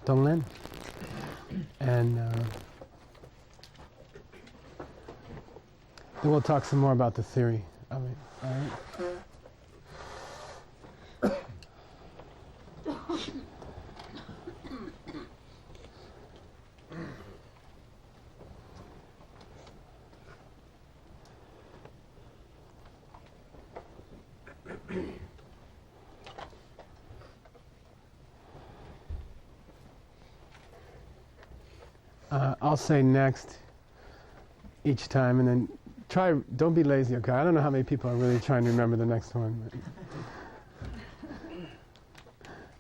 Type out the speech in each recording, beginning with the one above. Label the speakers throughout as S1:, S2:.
S1: Tonglen, and then we'll talk some more about the theory of it. All right? I'll say next each time, and then don't be lazy, okay? I don't know how many people are really trying to remember the next one. But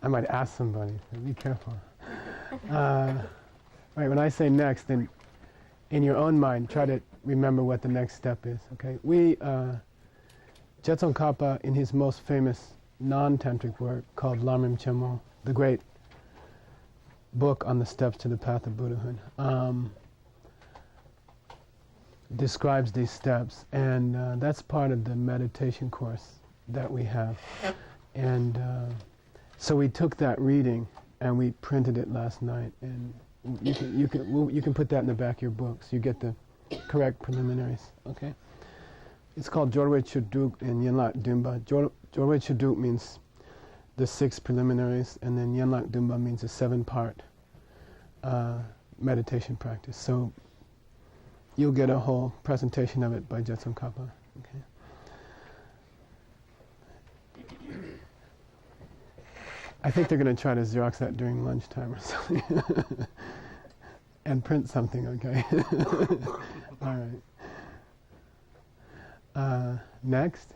S1: I might ask somebody, so be careful. Right, when I say next, then in your own mind, try to remember what the next step is, okay? Jetson Kappa, in his most famous non-tantric work called Lamrim Chenmo, the great book on the steps to the path of Buddhahood, describes these steps, and that's part of the meditation course that we have. And so we took that reading and we printed it last night, and you can put that in the back of your book so you get the correct preliminaries. Okay. It's called Jorwe Chuduk and Yenlak Dumba. Jorwe Chuduk means the 6 preliminaries, and then Yenlak Dumba means a 7-part meditation practice. So you'll get a whole presentation of it by Jetson Kappa. Okay. I think they're going to try to Xerox that during lunchtime or something. And print something, okay? All right. Next,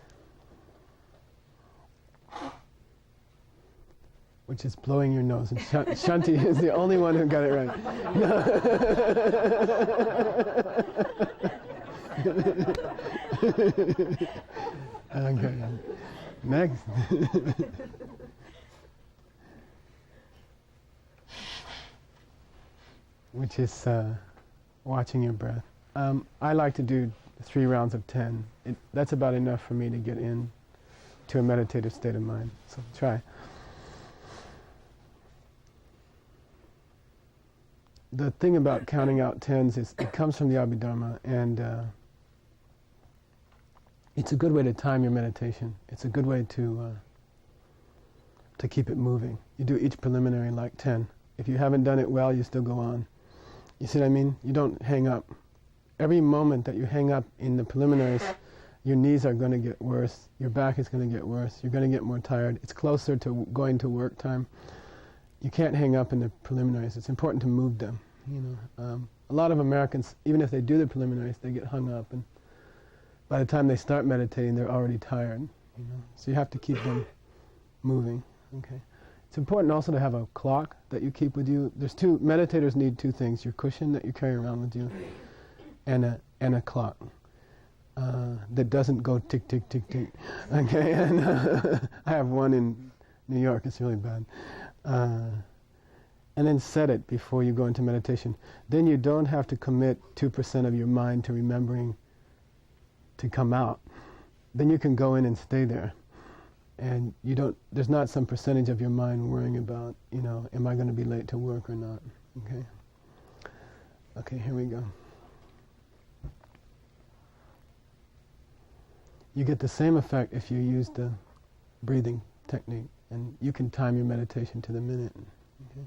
S1: which is blowing your nose. And Shanti is the only one who got it right. Okay. Next. Which is watching your breath. I like to do 3 rounds of 10. That's about enough for me to get in to a meditative state of mind. So try. The thing about counting out 10s is it comes from the Abhidharma, and it's a good way to time your meditation. It's a good way to keep it moving. You do each preliminary like 10. If you haven't done it well, you still go on. You see what I mean? You don't hang up. Every moment that you hang up in the preliminaries, your knees are going to get worse, your back is going to get worse, you're going to get more tired. It's closer to going to work time. You can't hang up in the preliminaries. It's important to move them. You know, a lot of Americans, even if they do the preliminaries, they get hung up, and by the time they start meditating, they're already tired. You know, so you have to keep them moving. Okay. It's important also to have a clock that you keep with you. Meditators need 2 things: your cushion that you carry around with you, and a clock that doesn't go tick tick tick tick. Okay, and I have one in New York. It's really bad. And then set it before you go into meditation. Then you don't have to commit 2% of your mind to remembering to come out. Then you can go in and stay there. And there's not some percentage of your mind worrying about, am I going to be late to work or not? Okay? Okay, here we go. You get the same effect if you use the breathing technique, and you can time your meditation to the minute. Okay?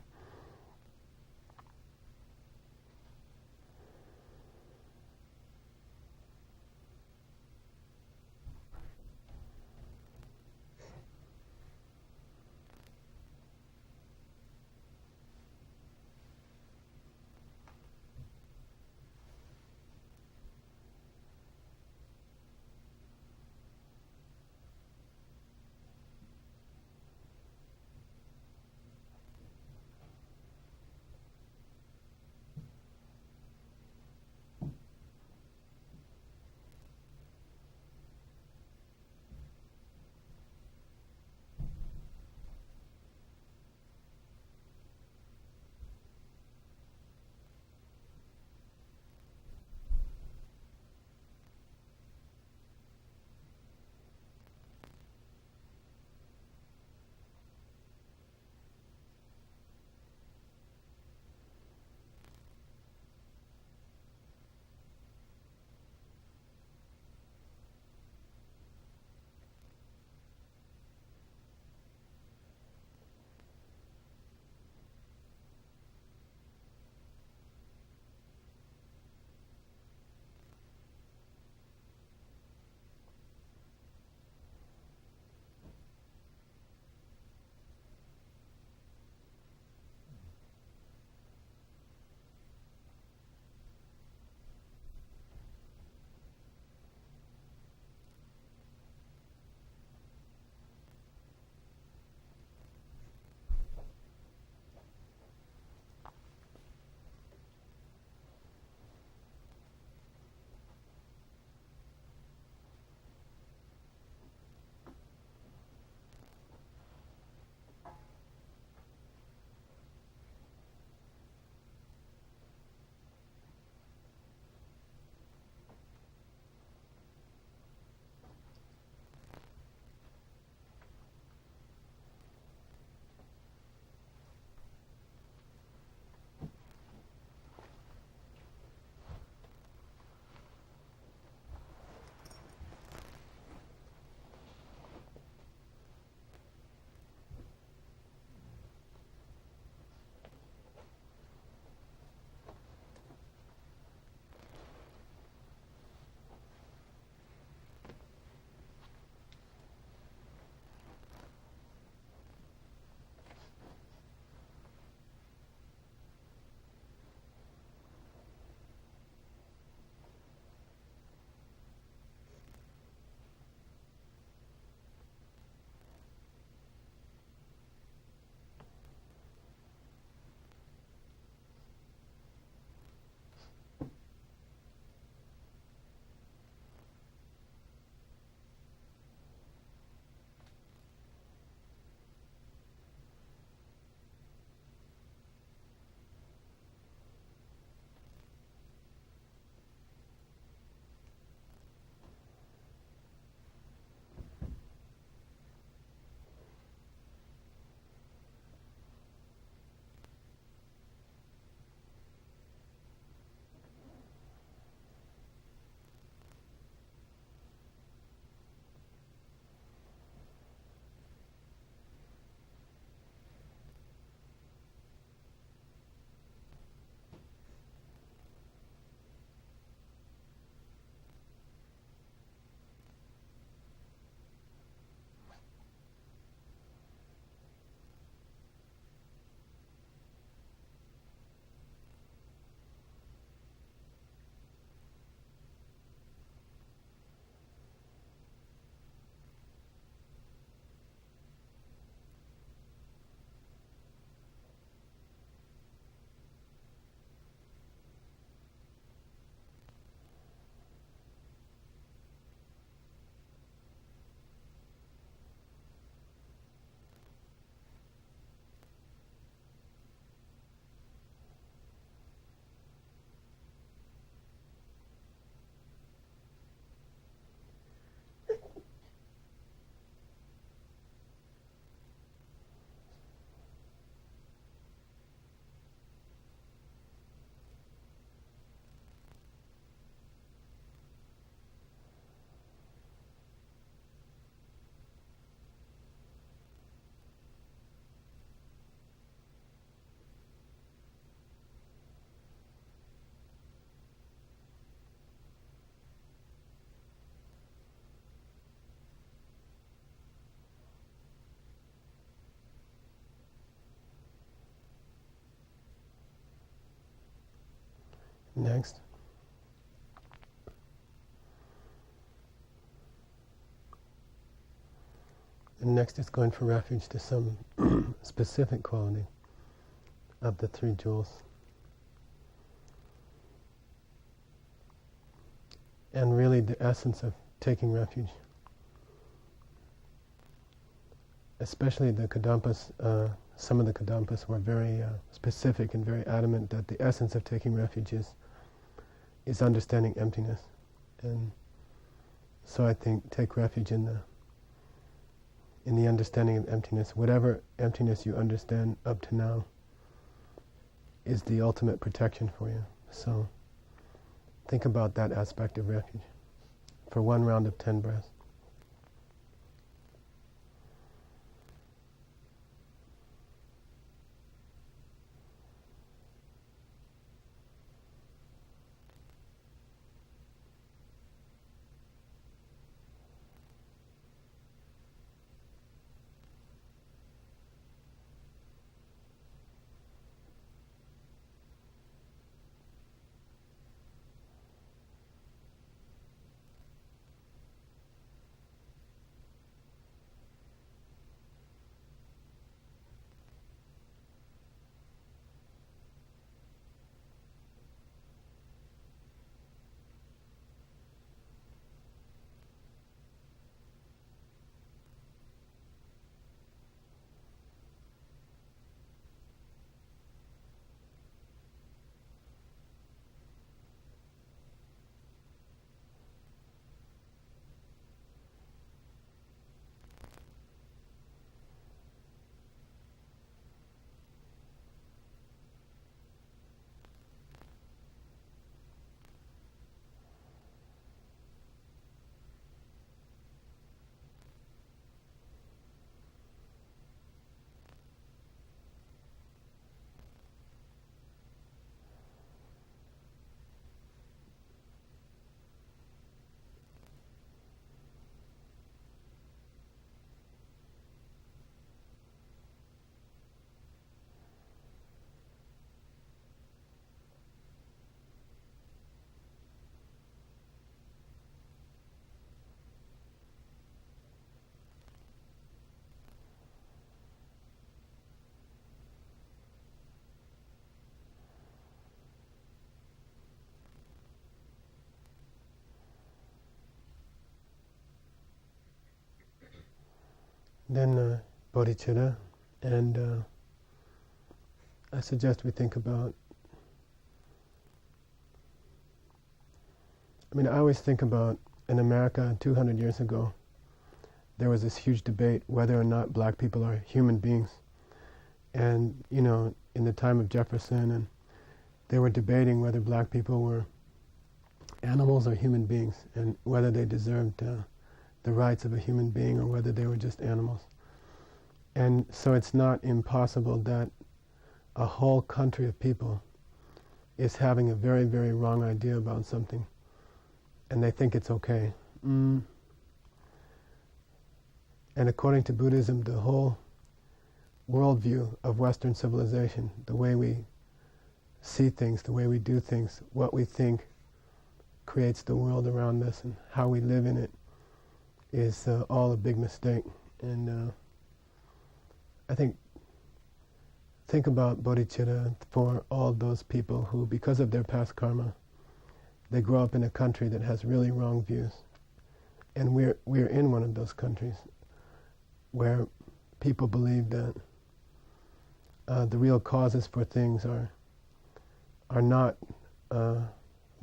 S1: Next. And next is going for refuge to some specific quality of the three jewels. And really the essence of taking refuge. Especially the Kadampas, some of the Kadampas were very specific and very adamant that the essence of taking refuge is understanding emptiness. And so I think take refuge in the understanding of emptiness. Whatever emptiness you understand up to now is the ultimate protection for you. So think about that aspect of refuge for one round of 10 breaths. Then bodhicitta, and I suggest we think about, I always think about in America 200 years ago, there was this huge debate whether or not black people are human beings. And, in the time of Jefferson, and they were debating whether black people were animals or human beings, and whether they deserved the rights of a human being or whether they were just animals. And so it's not impossible that a whole country of people is having a very, very wrong idea about something, and they think it's okay. And according to Buddhism, the whole worldview of Western civilization, the way we see things, the way we do things, what we think creates the world around us and how we live in it is all a big mistake. And I think about bodhicitta for all those people who, because of their past karma, they grow up in a country that has really wrong views. And we're in one of those countries where people believe that the real causes for things are not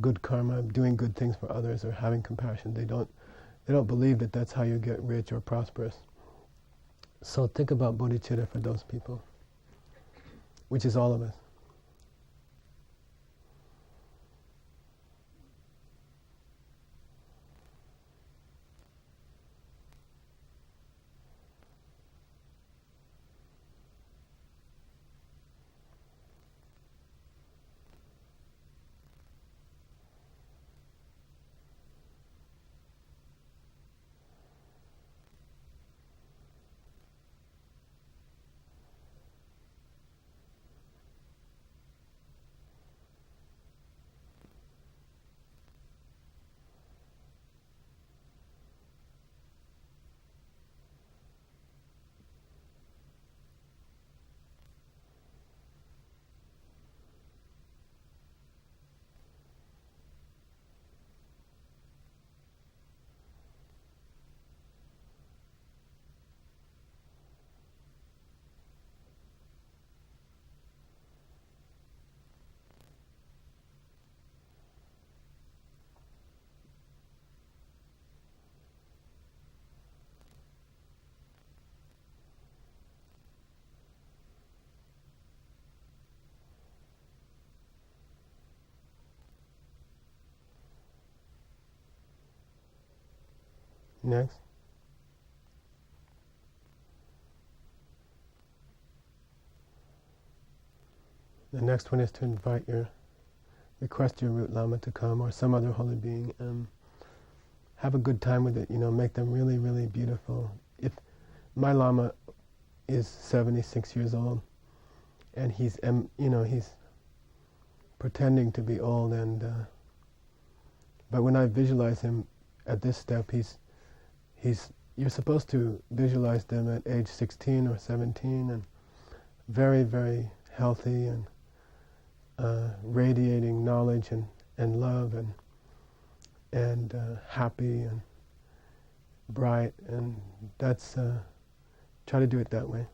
S1: good karma, doing good things for others, or having compassion. They don't believe that that's how you get rich or prosperous. So think about bodhicitta for those people, which is all of us. Next. The next one is to request your root Lama to come, or some other holy being, and have a good time with it. Make them really, really beautiful. If my Lama is 76 years old, and he's pretending to be old, but when I visualize him at this step, you're supposed to visualize them at age 16 or 17, and very, very healthy and radiating knowledge and love and happy and bright, and that's try to do it that way.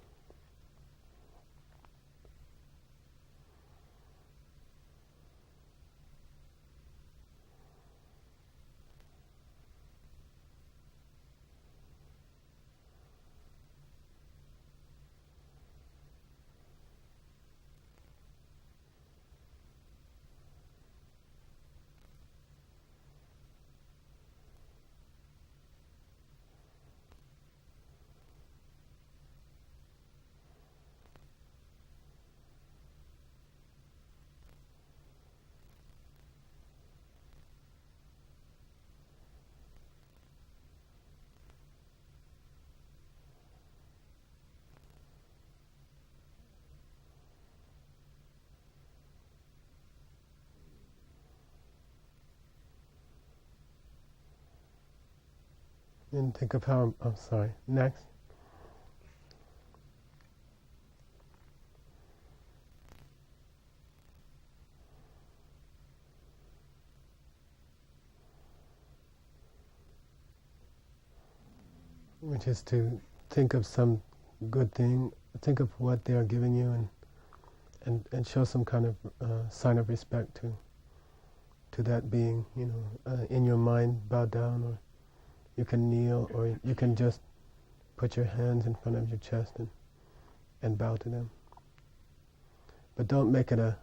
S1: And think of how, next. Which is to think of some good thing, think of what they are giving you, and show some kind of sign of respect to that being, in your mind, bow down, or you can kneel, or you can just put your hands in front of your chest and bow to them. But don't make it a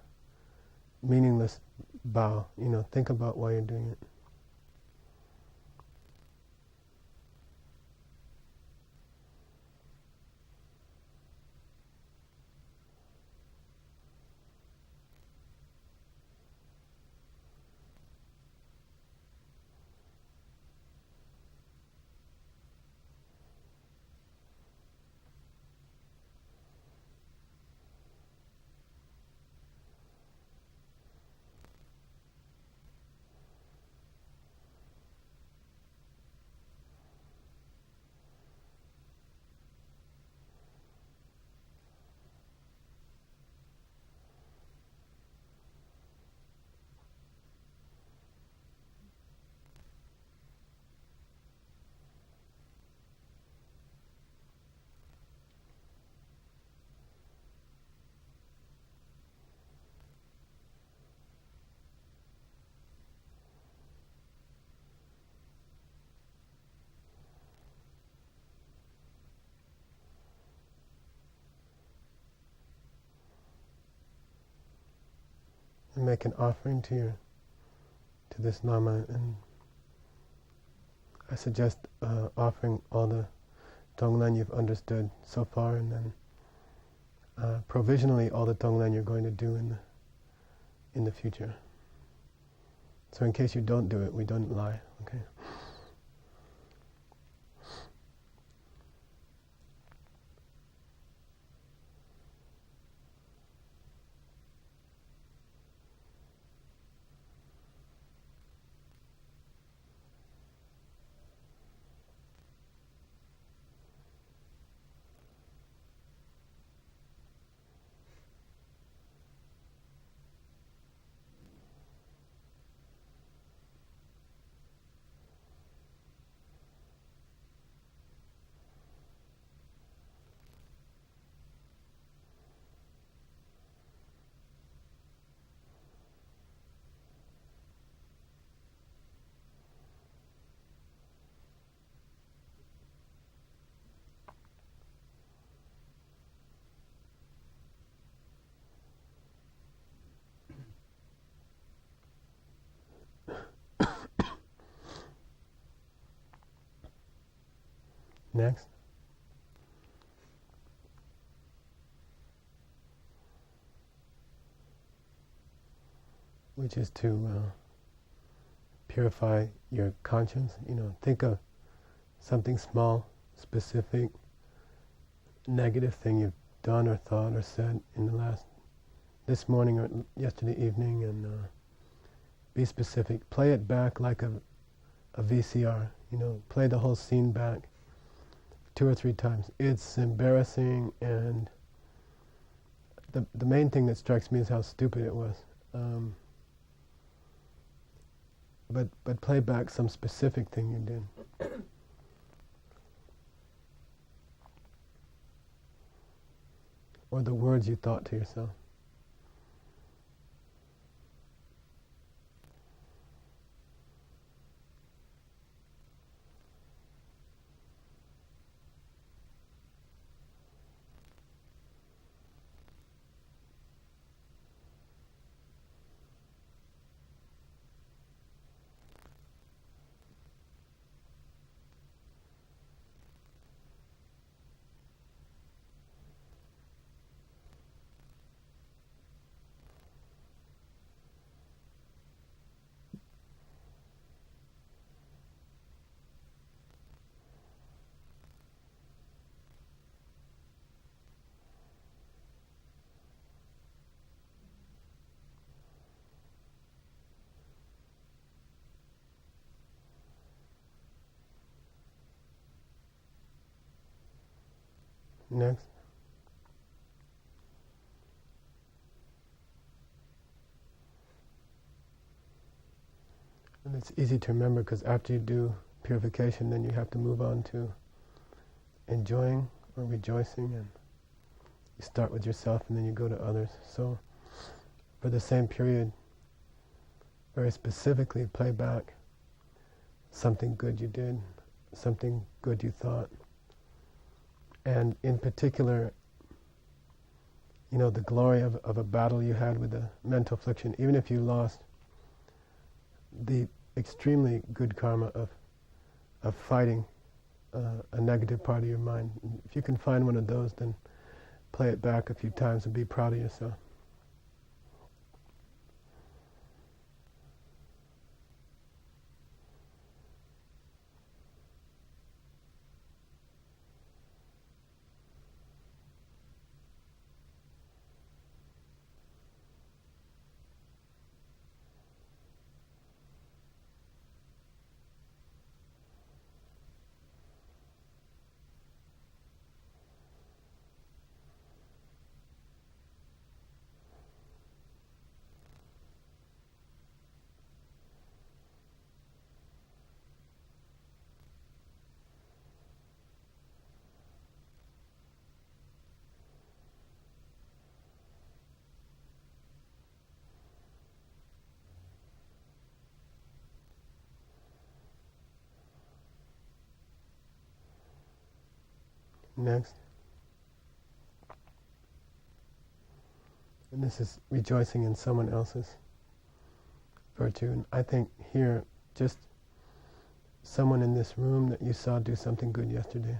S1: meaningless bow. Think about why you're doing it. And make an offering to this Lama, and I suggest offering all the Tonglen you've understood so far, and then provisionally all the Tonglen you're going to do in the future. So in case you don't do it, we don't lie, okay? Next. Which is to purify your conscience. Think of something small, specific, negative thing you've done or thought or said in this morning or yesterday evening, and be specific. Play it back like a VCR. Play the whole scene back 2 or 3 times. It's embarrassing, and the main thing that strikes me is how stupid it was. But play back some specific thing you did. Or the words you thought to yourself. Next. And it's easy to remember because after you do purification, then you have to move on to enjoying or rejoicing, and you start with yourself and then you go to others. So for the same period, very specifically play back something good you did, something good you thought. And in particular, the glory of a battle you had with a mental affliction, even if you lost, the extremely good karma of fighting a negative part of your mind. If you can find one of those, then play it back a few times and be proud of yourself. Next. And this is rejoicing in someone else's virtue. And I think here, just someone in this room that you saw do something good yesterday,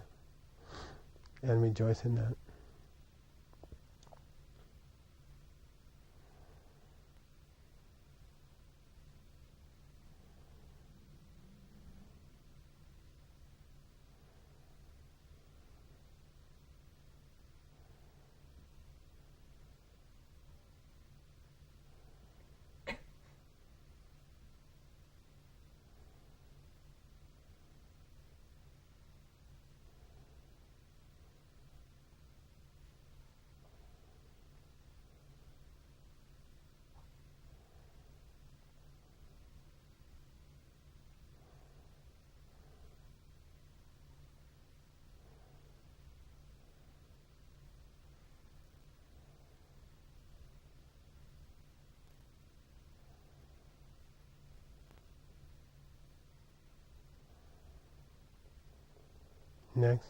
S1: and rejoice in that. Next.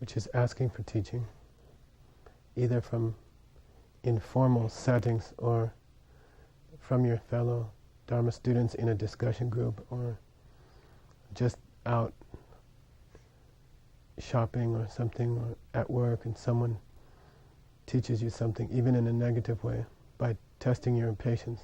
S1: which is asking for teaching, either from informal settings or from your fellow Dharma students in a discussion group, or just out shopping or something, or at work and someone teaches you something, even in a negative way, by testing your patience.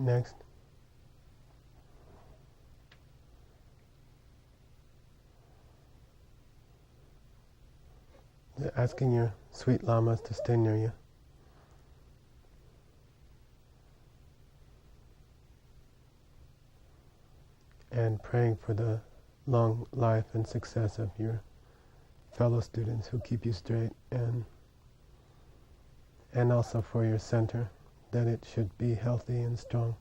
S1: Next, asking your sweet lamas to stay near you. And praying for the long life and success of your fellow students who keep you straight, and also for your center, that it should be healthy and strong.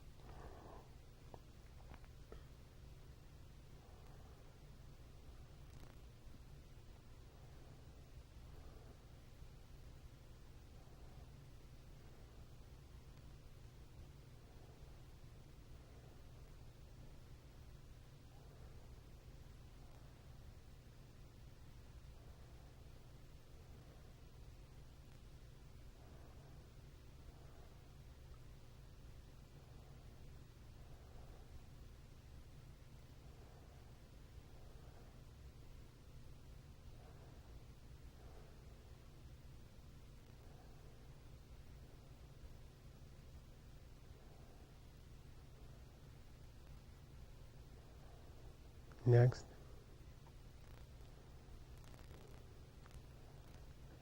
S1: Next,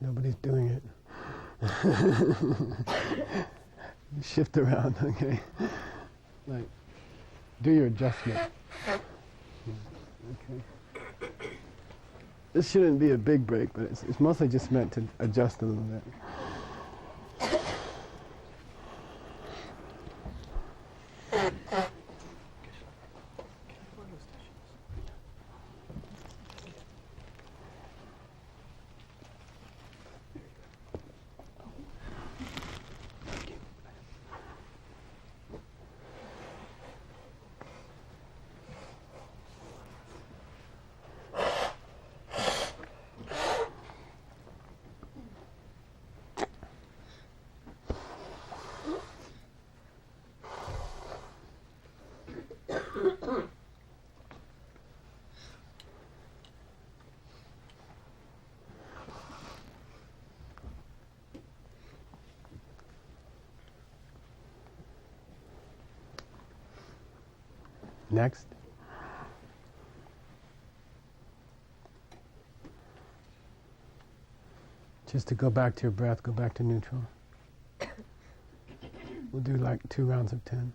S1: nobody's doing it. Shift around, okay? Like, do your adjustment. Okay. This shouldn't be a big break, but it's mostly just meant to adjust a little bit. Next, just to go back to your breath, go back to neutral. We'll do like 2 rounds of 10.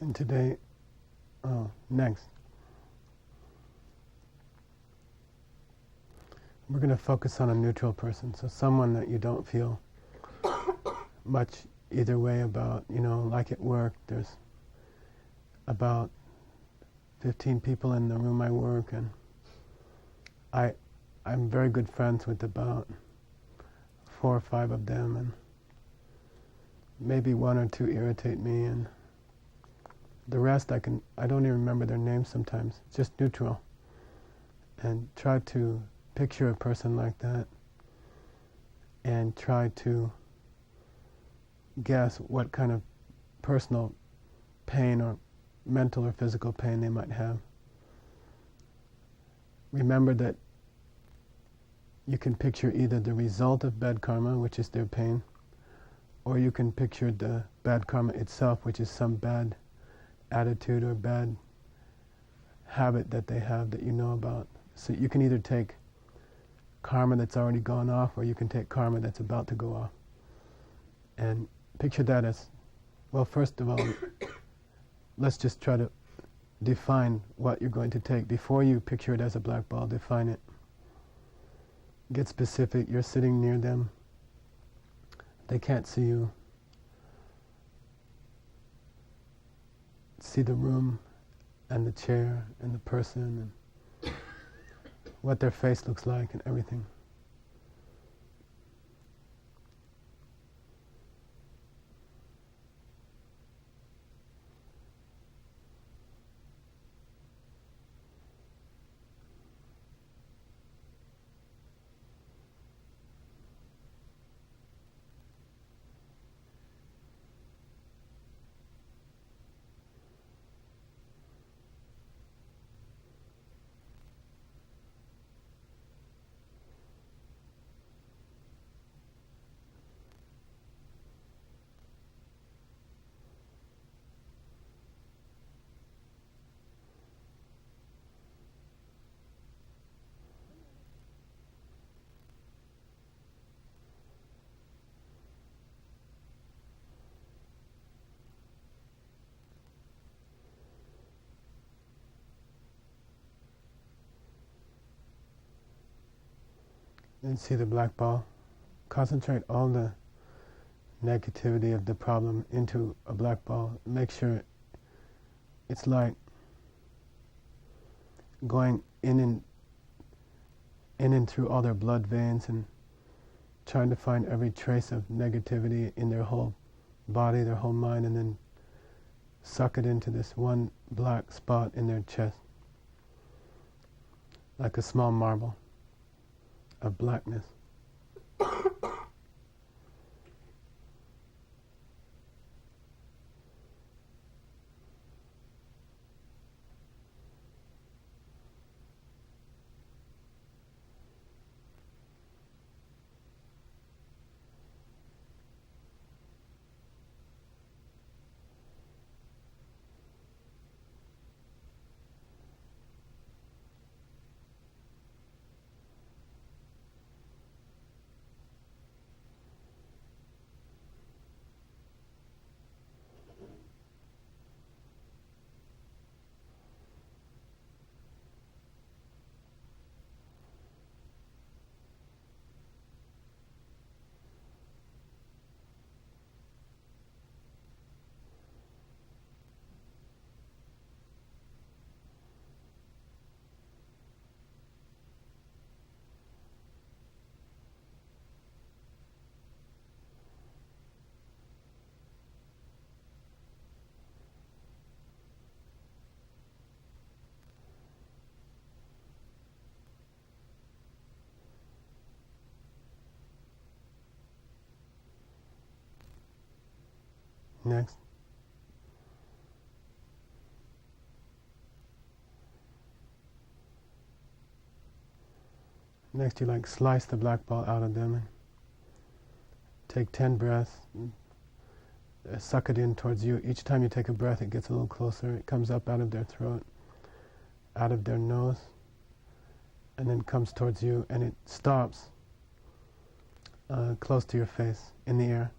S1: And today, next, we're going to focus on a neutral person, so someone that you don't feel much either way about. Like at work, there's about 15 people in the room I work, and I'm very good friends with about 4 or 5 of them, and maybe 1 or 2 irritate me, and the rest I don't even remember their names sometimes. Just neutral. And try to picture a person like that and try to guess what kind of personal pain or mental or physical pain they might have. Remember that you can picture either the result of bad karma, which is their pain, or you can picture the bad karma itself, which is some bad attitude or bad habit that they have that you know about. So you can either take karma that's already gone off, or you can take karma that's about to go off. And picture that as, well, first of all, let's just try to define what you're going to take. Before you picture it as a black ball, define it. Get specific. You're sitting near them. They can't see you. See the room and the chair and the person and what their face looks like and everything. And see the black ball. Concentrate all the negativity of the problem into a black ball. Make sure it's like going in and through all their blood veins and trying to find every trace of negativity in their whole body, their whole mind, and then suck it into this one black spot in their chest, like a small marble of blackness. Next. Next, you slice the black ball out of them and take 10 breaths. Suck it in towards you. Each time you take a breath, it gets a little closer. It comes up out of their throat, out of their nose, and then comes towards you, and it stops close to your face, in the air.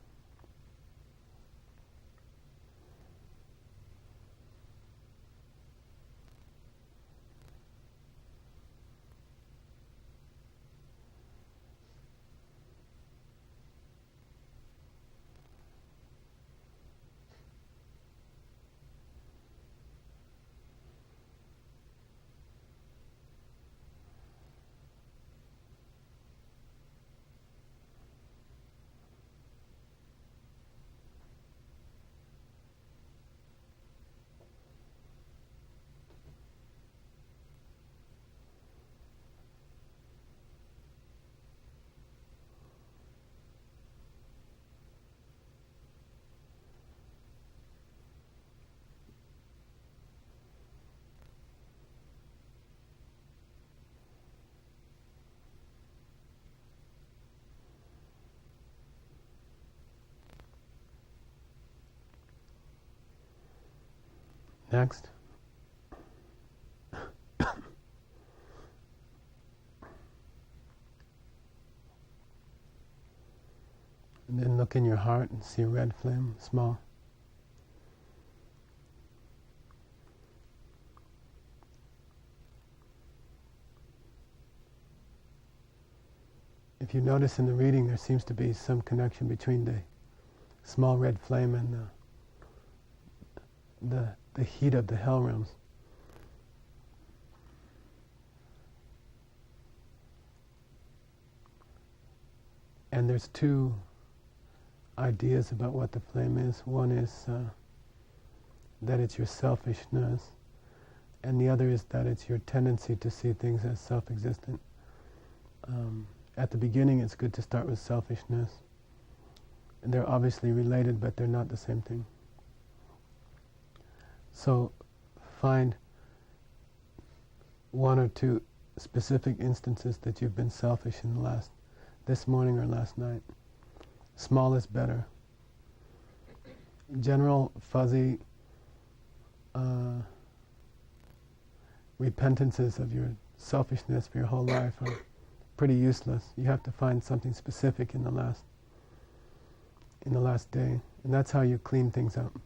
S1: Next. And then look in your heart and see a red flame, small. If you notice in the reading, there seems to be some connection between the small red flame and the heat of the hell realms. And there's two ideas about what the flame is. One is that it's your selfishness, and the other is that it's your tendency to see things as self-existent. At the beginning, it's good to start with selfishness. And they're obviously related, but they're not the same thing. So find one or two specific instances that you've been selfish in this morning or last night. Small is better. General, fuzzy repentances of your selfishness for your whole life are pretty useless. You have to find something specific in the last day, and that's how you clean things up.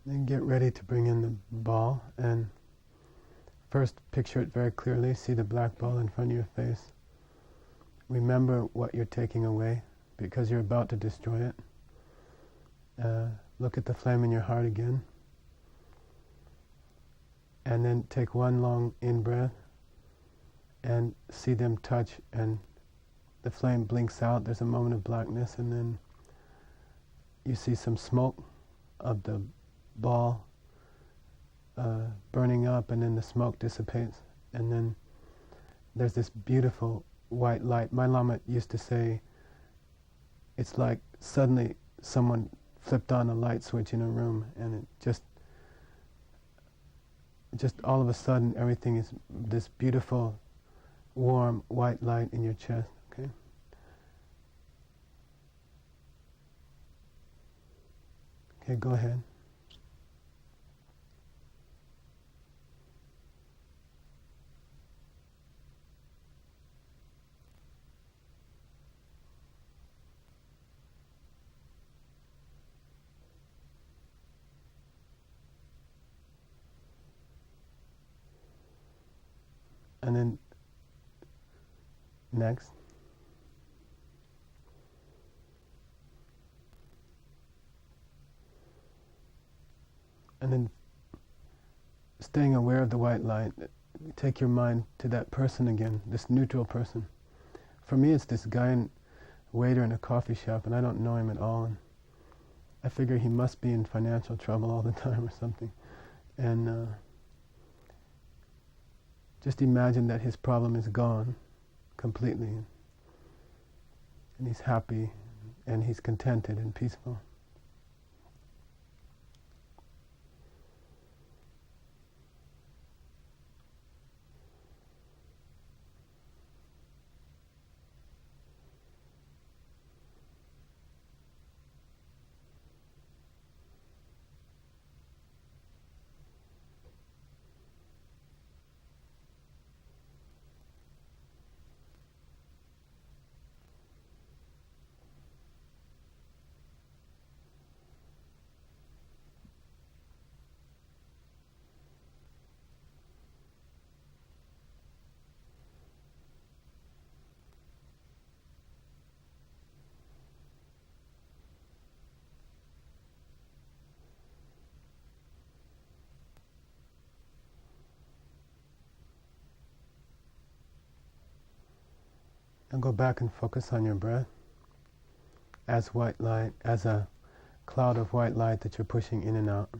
S1: Then get ready to bring in the ball, and first picture it very clearly. See the black ball in front of your face. Remember what you're taking away, because you're about to destroy it. Look at the flame in your heart again. And then take one long in-breath and see them touch, and the flame blinks out. There's a moment of blackness, and then you see some smoke of the ball burning up, and then the smoke dissipates, and then there's this beautiful white light. My Lama used to say it's like suddenly someone flipped on a light switch in a room, and it just all of a sudden everything is this beautiful warm white light in your chest. Okay, go ahead. And then next. And then staying aware of the white light, take your mind to that person again, this neutral person. For me, it's this guy waiter in a coffee shop, and I don't know him at all. And I figure he must be in financial trouble all the time or something. And just imagine that his problem is gone completely, and he's happy, and he's contented and peaceful. Now go back and focus on your breath as white light, as a cloud of white light that you're pushing in and out.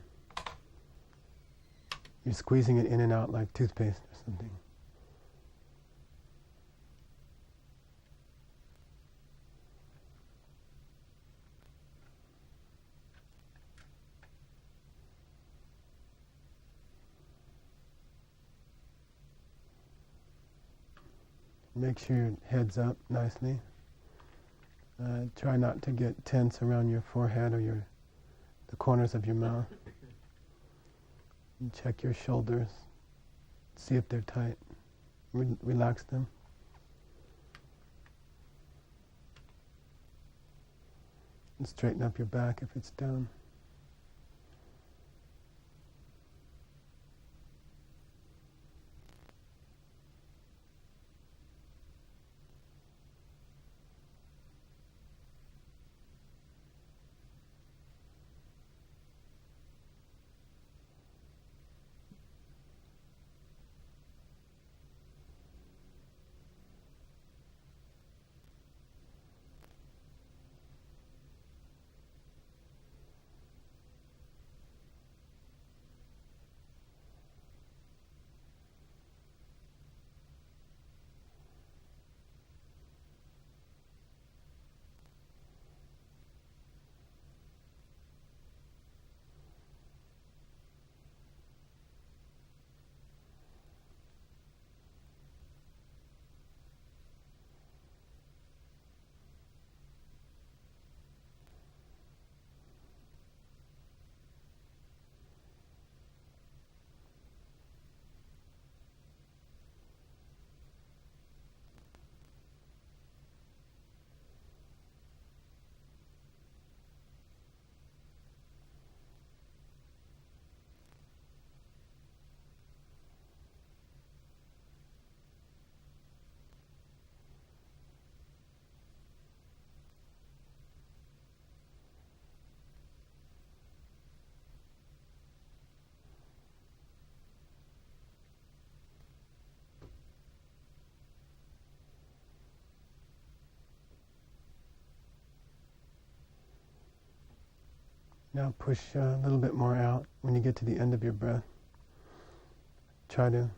S1: You're squeezing it in and out like toothpaste or something. Make sure your head's up nicely. Try not to get tense around your forehead or the corners of your mouth. And check your shoulders. See if they're tight. Relax them. And straighten up your back if it's down. Now push a little bit more out when you get to the end of your breath. Try to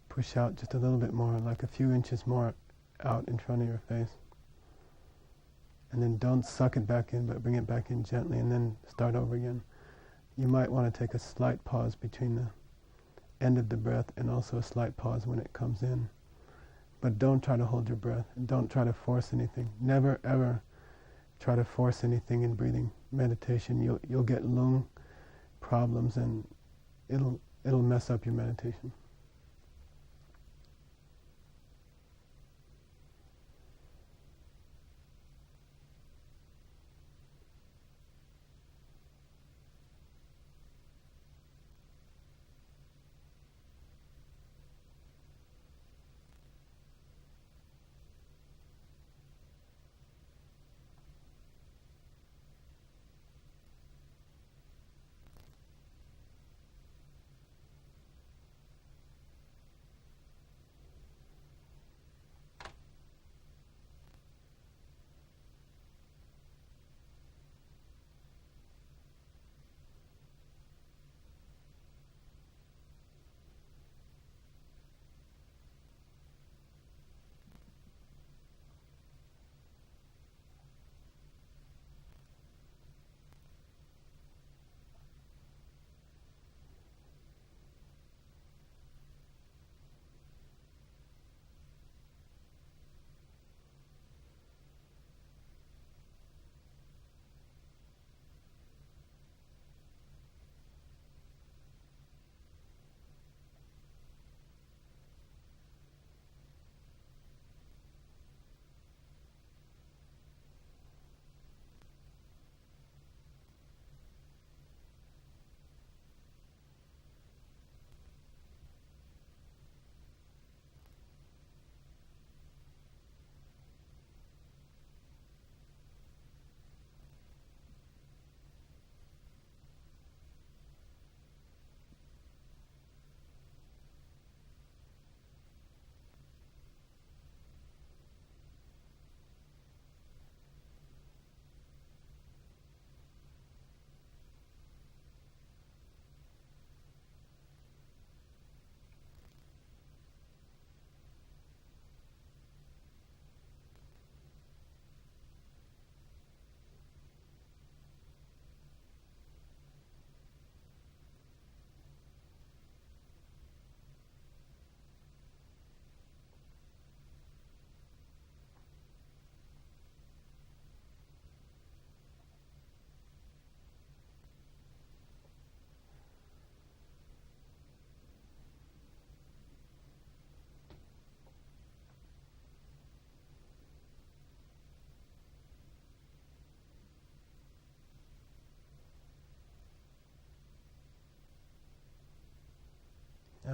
S1: push out just a little bit more, like a few inches more out in front of your face. And then don't suck it back in, but bring it back in gently and then start over again. You might want to take a slight pause between the end of the breath and also a slight pause when it comes in. But don't try to hold your breath and don't try to force anything. Never ever try to force anything in breathing meditation. You'll get lung problems and it'll mess up your meditation.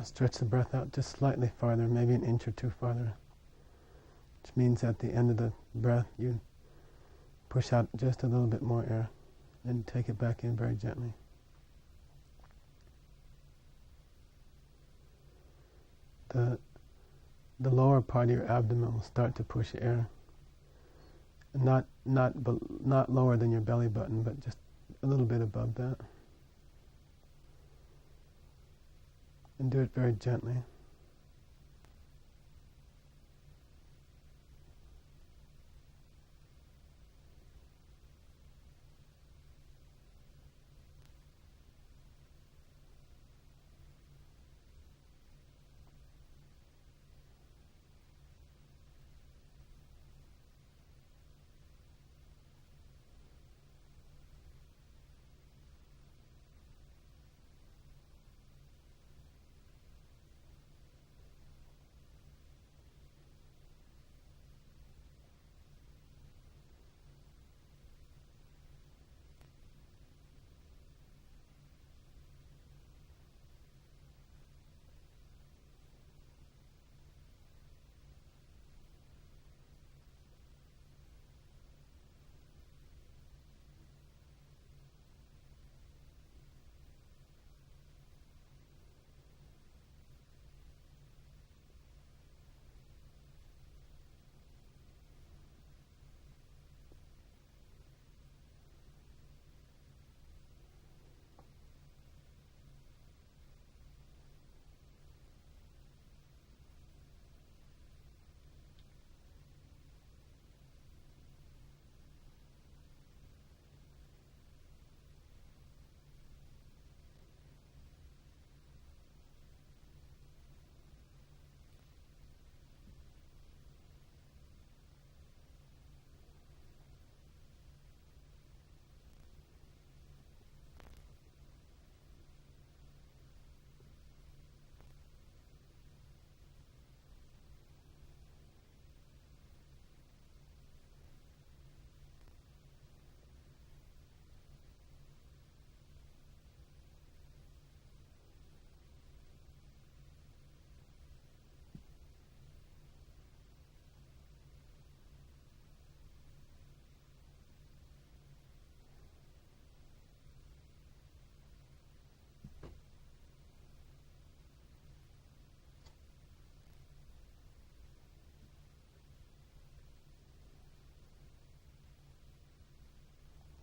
S1: stretch the breath out just slightly farther, maybe an inch or two farther, which means at the end of the breath you push out just a little bit more air and take it back in very gently. The lower part of your abdomen will start to push air, not lower than your belly button, but just a little bit above that. And do it very gently.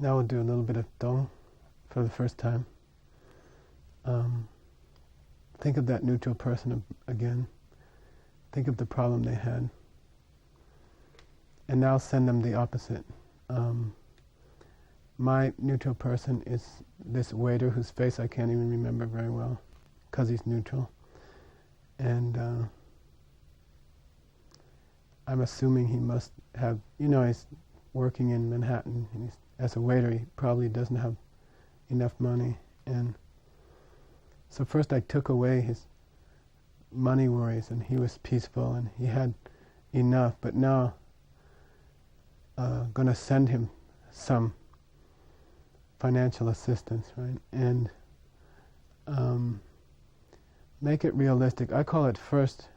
S1: Now we'll do a little bit of Tong for the first time. Think of that neutral person again. Think of the problem they had. And now send them the opposite. My neutral person is this waiter whose face I can't even remember very well because he's neutral. And I'm assuming he must have, he's working in Manhattan, and as a waiter he probably doesn't have enough money. And so first I took away his money worries, and he was peaceful and he had enough, but now going to send him some financial assistance, right? And make it realistic. I call it first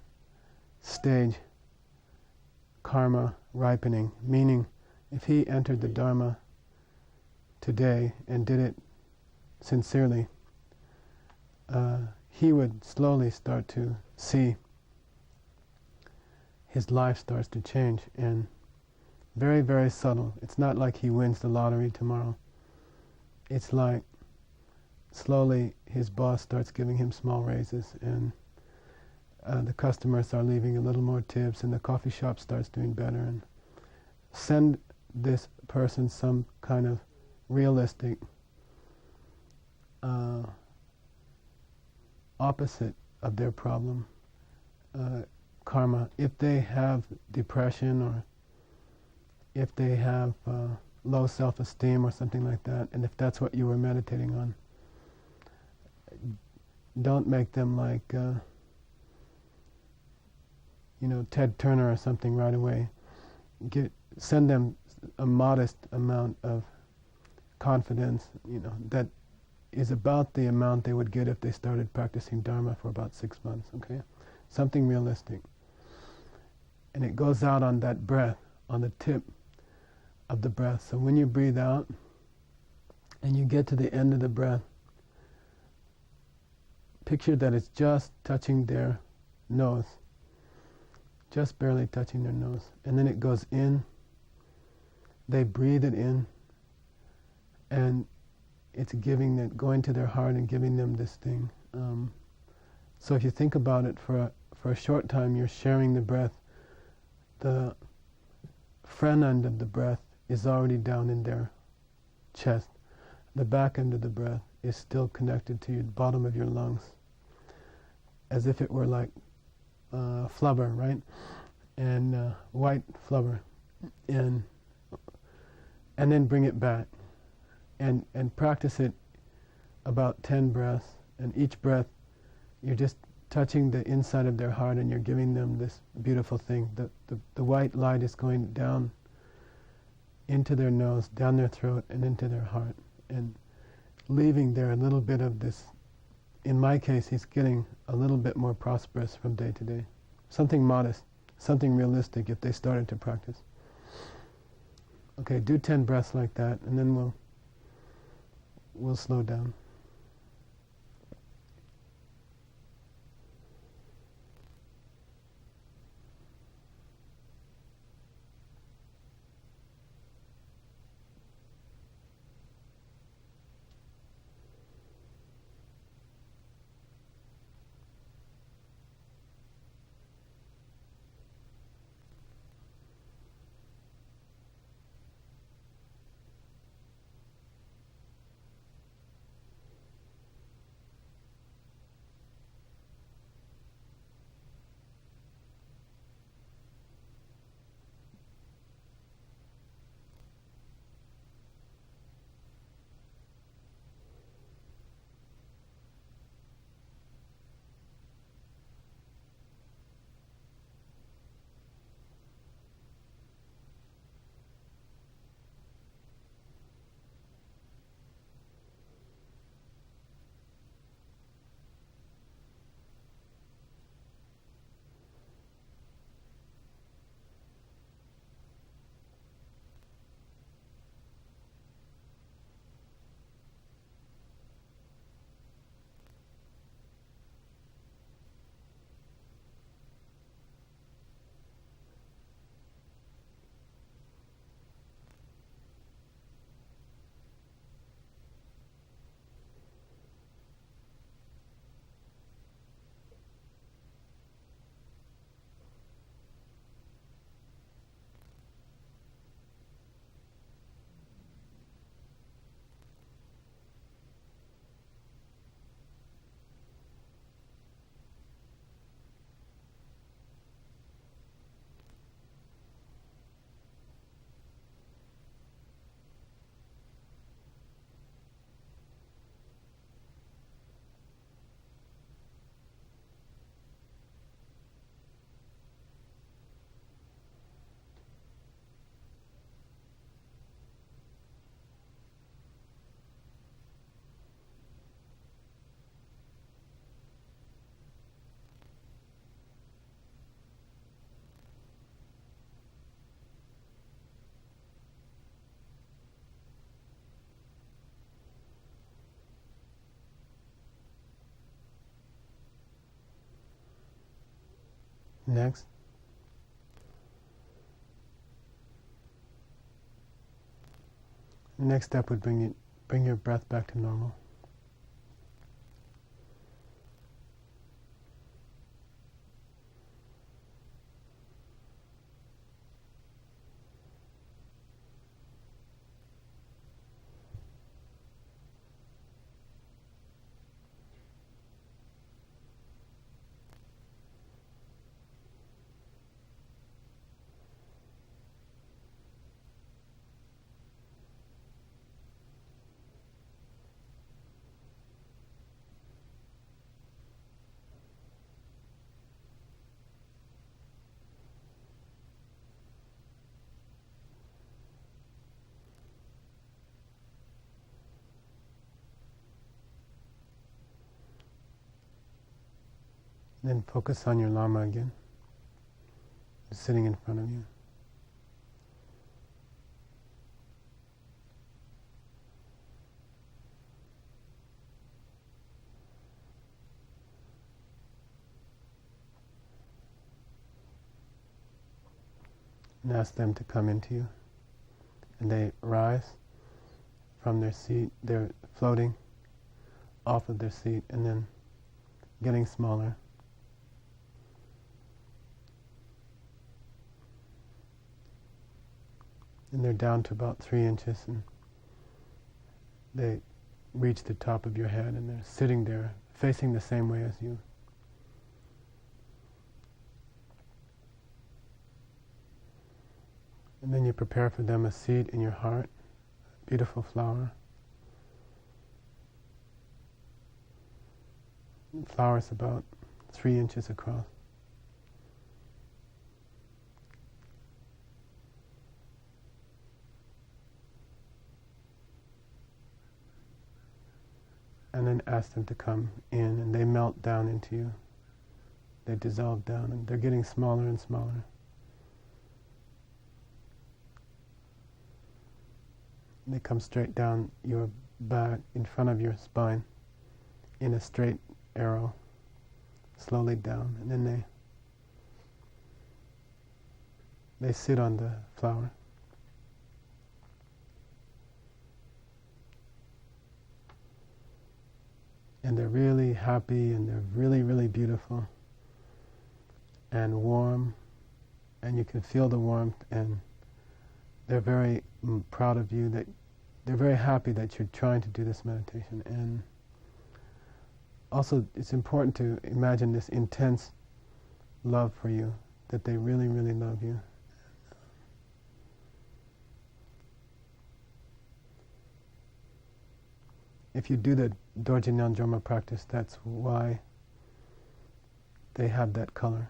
S1: stage karma ripening, meaning if he entered the Dharma today and did it sincerely, he would slowly start to see his life starts to change, and very, very subtle. It's not like he wins the lottery tomorrow. It's like slowly his boss starts giving him small raises, and the customers are leaving a little more tips, and the coffee shop starts doing better. And send this person some kind of realistic opposite of their problem, karma. If they have depression, or if they have low self-esteem or something like that, and if that's what you were meditating on, don't make them like Ted Turner or something right away. Send them a modest amount of confidence, that is about the amount they would get if they started practicing Dharma for about 6 months, okay? Something realistic. And it goes out on that breath, on the tip of the breath. So when you breathe out and you get to the end of the breath, picture that it's just touching their nose, just barely touching their nose. And then it goes in, they breathe it in, and it's going to their heart and giving them this thing. So if you think about it for a short time, you're sharing the breath. The front end of the breath is already down in their chest. The back end of the breath is still connected to the bottom of your lungs, as if it were like flubber, right? And white flubber, and then bring it back, and practice it about 10 breaths. And each breath, you're just touching the inside of their heart, and you're giving them this beautiful thing. The white light is going down into their nose, down their throat, and into their heart, and leaving there a little bit of this. In my case, he's getting a little bit more prosperous from day to day. Something modest, something realistic if they started to practice. Okay, do 10 breaths like that, and then we'll slow down. Next. The next step would bring your breath back to normal. Then focus on your Lama again, sitting in front of you. And ask them to come into you. And they rise from their seat. They're floating off of their seat and then getting smaller. And they're down to about 3 inches, and they reach the top of your head, and they're sitting there facing the same way as you. And then you prepare for them a seed in your heart, a beautiful flower. The flower is about 3 inches across. And then ask them to come in, and they melt down into you. They dissolve down, and they're getting smaller and smaller. They come straight down your back, in front of your spine, in a straight arrow, slowly down, and then they sit on the flower. And they're really happy, and they're really, really beautiful and warm, and you can feel the warmth, and they're very proud of you, that they're very happy that you're trying to do this meditation. And also it's important to imagine this intense love for you, that they really, really love you. If you do the Dorje Nyangdroma practice, that's why they have that color.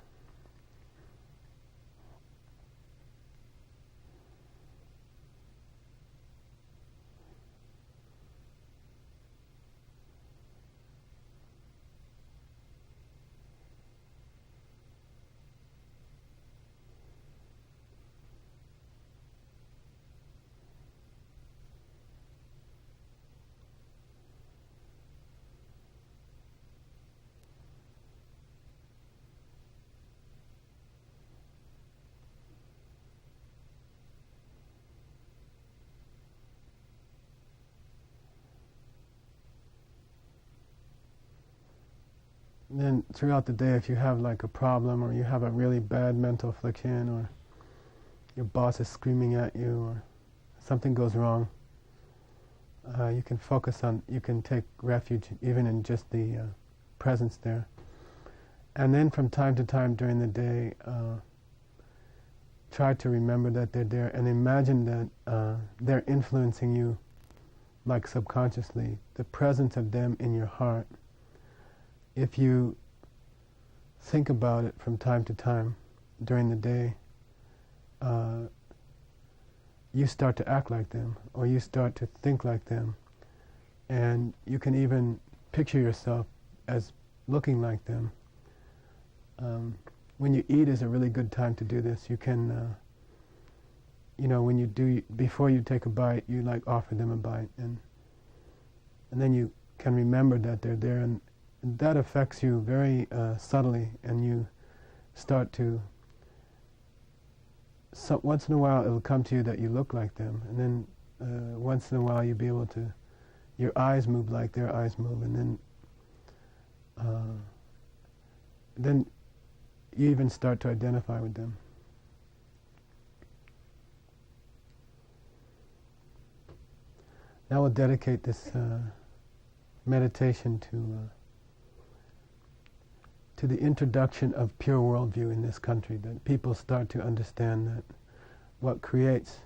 S1: Then throughout the day, if you have like a problem, or you have a really bad mental affliction, or your boss is screaming at you, or something goes wrong, you can focus on, you can take refuge even in just the presence there. And then from time to time during the day, try to remember that they're there, and imagine that they're influencing you, like subconsciously, the presence of them in your heart. If you think about it from time to time during the day, you start to act like them, or you start to think like them, and you can even picture yourself as looking like them. When you eat is a really good time to do this. You can, when you do, before you take a bite, you like offer them a bite, and then you can remember that they're there, and that affects you very subtly, and you start to, once in a while it'll come to you that you look like them, and then once in a while you'll be able to, your eyes move like their eyes move, and then you even start to identify with them. Now we'll dedicate this meditation to the introduction of pure worldview in this country, that people start to understand that what creates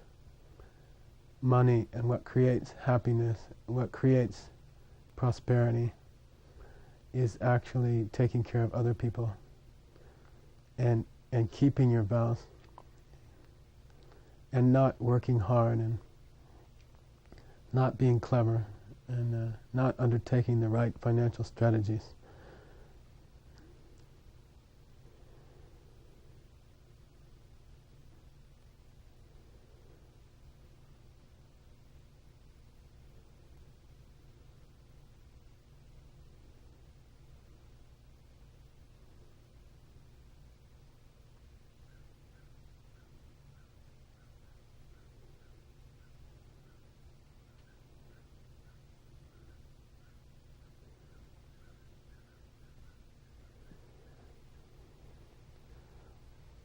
S1: money and what creates happiness, what creates prosperity, is actually taking care of other people and keeping your vows and not working hard and not being clever and not undertaking the right financial strategies.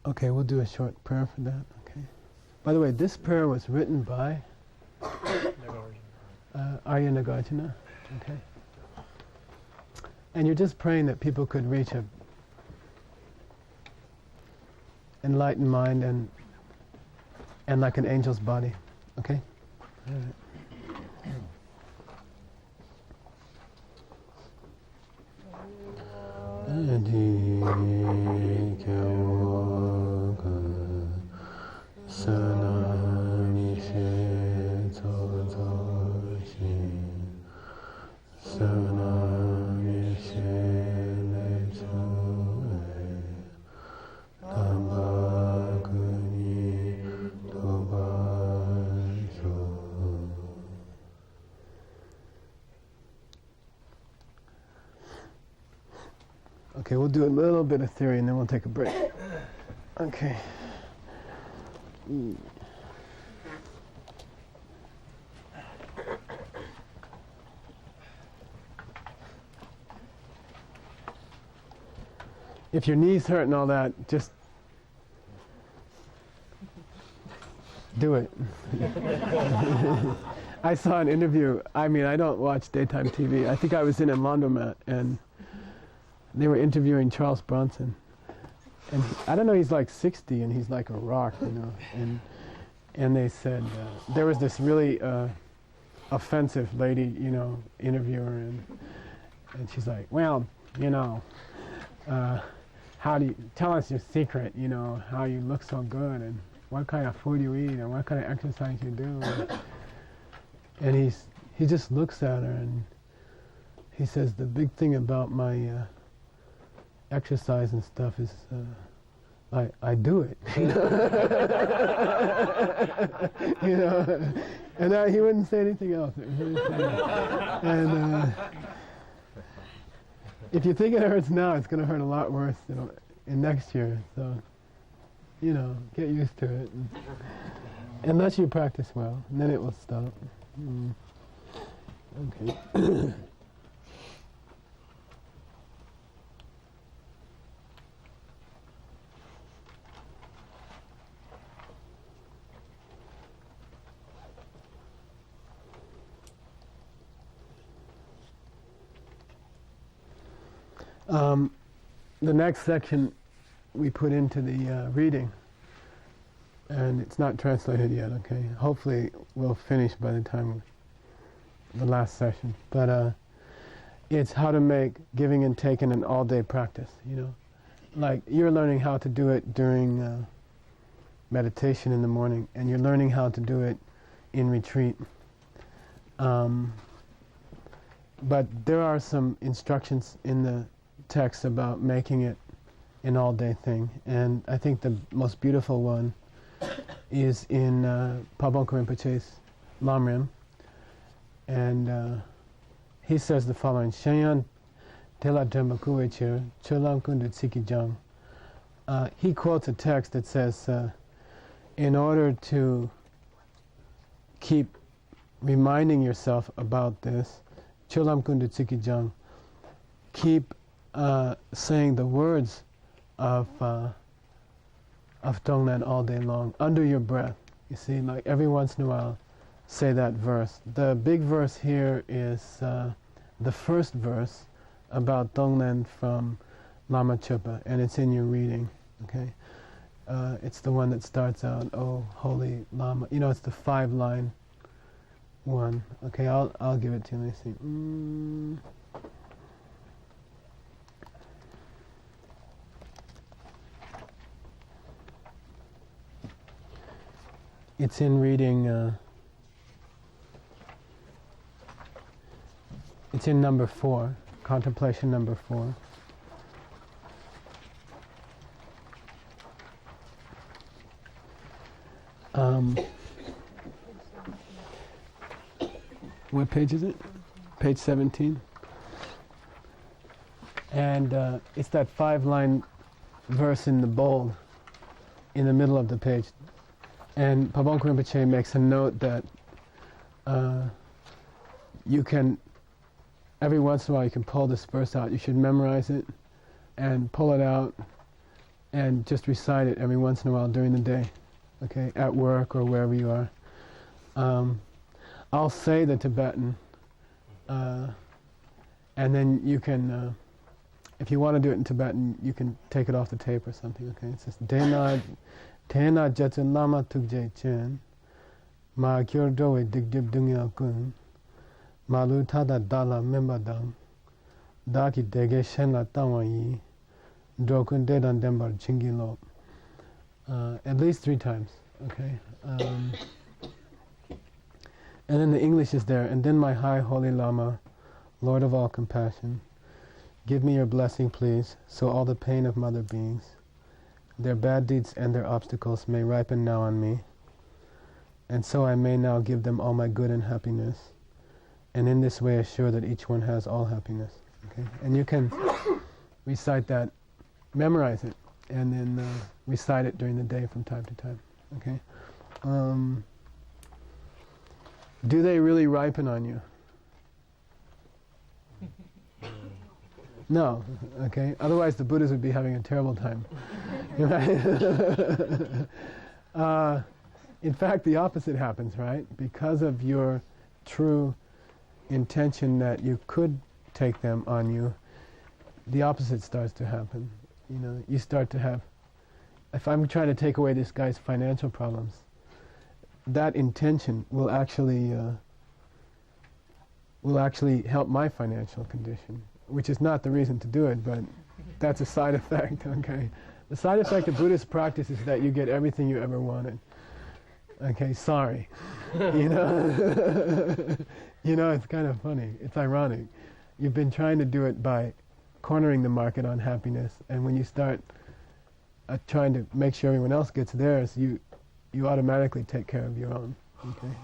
S1: Okay, we'll do a short prayer for that. Okay. By the way, this prayer was written by Arya Nagarjuna. Okay. And you're just praying that people could reach a enlightened mind and like an angel's body. Okay? All right. Okay, we'll do a little bit of theory and then we'll take a break. Okay. If your knees hurt and all that, just do it. I saw an interview. I mean, I don't watch daytime TV. I think I was in a laundromat and they were interviewing Charles Bronson. And I don't know, he's like 60 and he's like a rock, you know. And they said, there was this really offensive lady, you know, interviewer, and she's like, well, you know, how do you, tell us your secret, you know, how you look so good and what kind of food you eat and what kind of exercise you do. And he just looks at her and he says, the big thing about my exercise and stuff is I do it. You know, and he wouldn't say anything else. It was really funny. And if you think it hurts now, it's going to hurt a lot worse in next year. So, you know, get used to it. Unless you practice well, and then it will stop. Okay. The next section we put into the reading, and it's not translated yet, okay? Hopefully we'll finish by the time of the last session. But it's how to make giving and taking an all-day practice, you know? Like, you're learning how to do it during meditation in the morning, and you're learning how to do it in retreat. But there are some instructions in the text about making it an all-day thing, and I think the most beautiful one is in Pabonka Rinpoche's Lamrim, and he says the following: Shenyan Tela Dhammakuechir Cholam Kundu Tsikijang. He quotes a text that says, in order to keep reminding yourself about this, Cholam Kundu Tsikijang, keep saying the words of Tonglen all day long, under your breath. You see, like every once in a while, say that verse. The big verse here is the first verse about Tonglen from Lama Chupa, and it's in your reading, okay? It's the one that starts out, oh, holy Lama. You know, it's the 5-line one. Okay, I'll give it to you. Let me see. It's in reading, it's in number 4, contemplation number 4. What page is it? Page 17. And it's that 5-line verse in the bold in the middle of the page. And Pabonka Rinpoche makes a note that you can, every once in a while you can pull this verse out. You should memorize it and pull it out and just recite it every once in a while during the day, okay, at work or wherever you are. I'll say the Tibetan, and then you can, if you want to do it in Tibetan, you can take it off the tape or something, okay? It says, Tena Jetsun Lama Tukje Chen, Ma Kyur Dowe Digdib Dungya Kun, Malu Tada Dala Membadam, Daki Dege Shenla Tawayi, Dokun Dedan Dembar Chingilo. At least 3 times, okay? And then the English is there. And then my High Holy Lama, Lord of all compassion, give me your blessing, please, so all the pain of mother beings, their bad deeds and their obstacles may ripen now on me, and so I may now give them all my good and happiness, and in this way assure that each one has all happiness. Okay? And you can recite that, memorize it, and then recite it during the day from time to time. Okay? Do they really ripen on you? No, okay? Otherwise the Buddhas would be having a terrible time. In fact, the opposite happens, right? Because of your true intention that you could take them on you, the opposite starts to happen. You know, you start to have, if I'm trying to take away this guy's financial problems, that intention will actually help my financial condition, which is not the reason to do it, but that's a side effect, okay? The side effect of Buddhist practice is that you get everything you ever wanted. Okay, sorry. You know? You know, it's kind of funny. It's ironic. You've been trying to do it by cornering the market on happiness, and when you start trying to make sure everyone else gets theirs, you automatically take care of your own. Okay?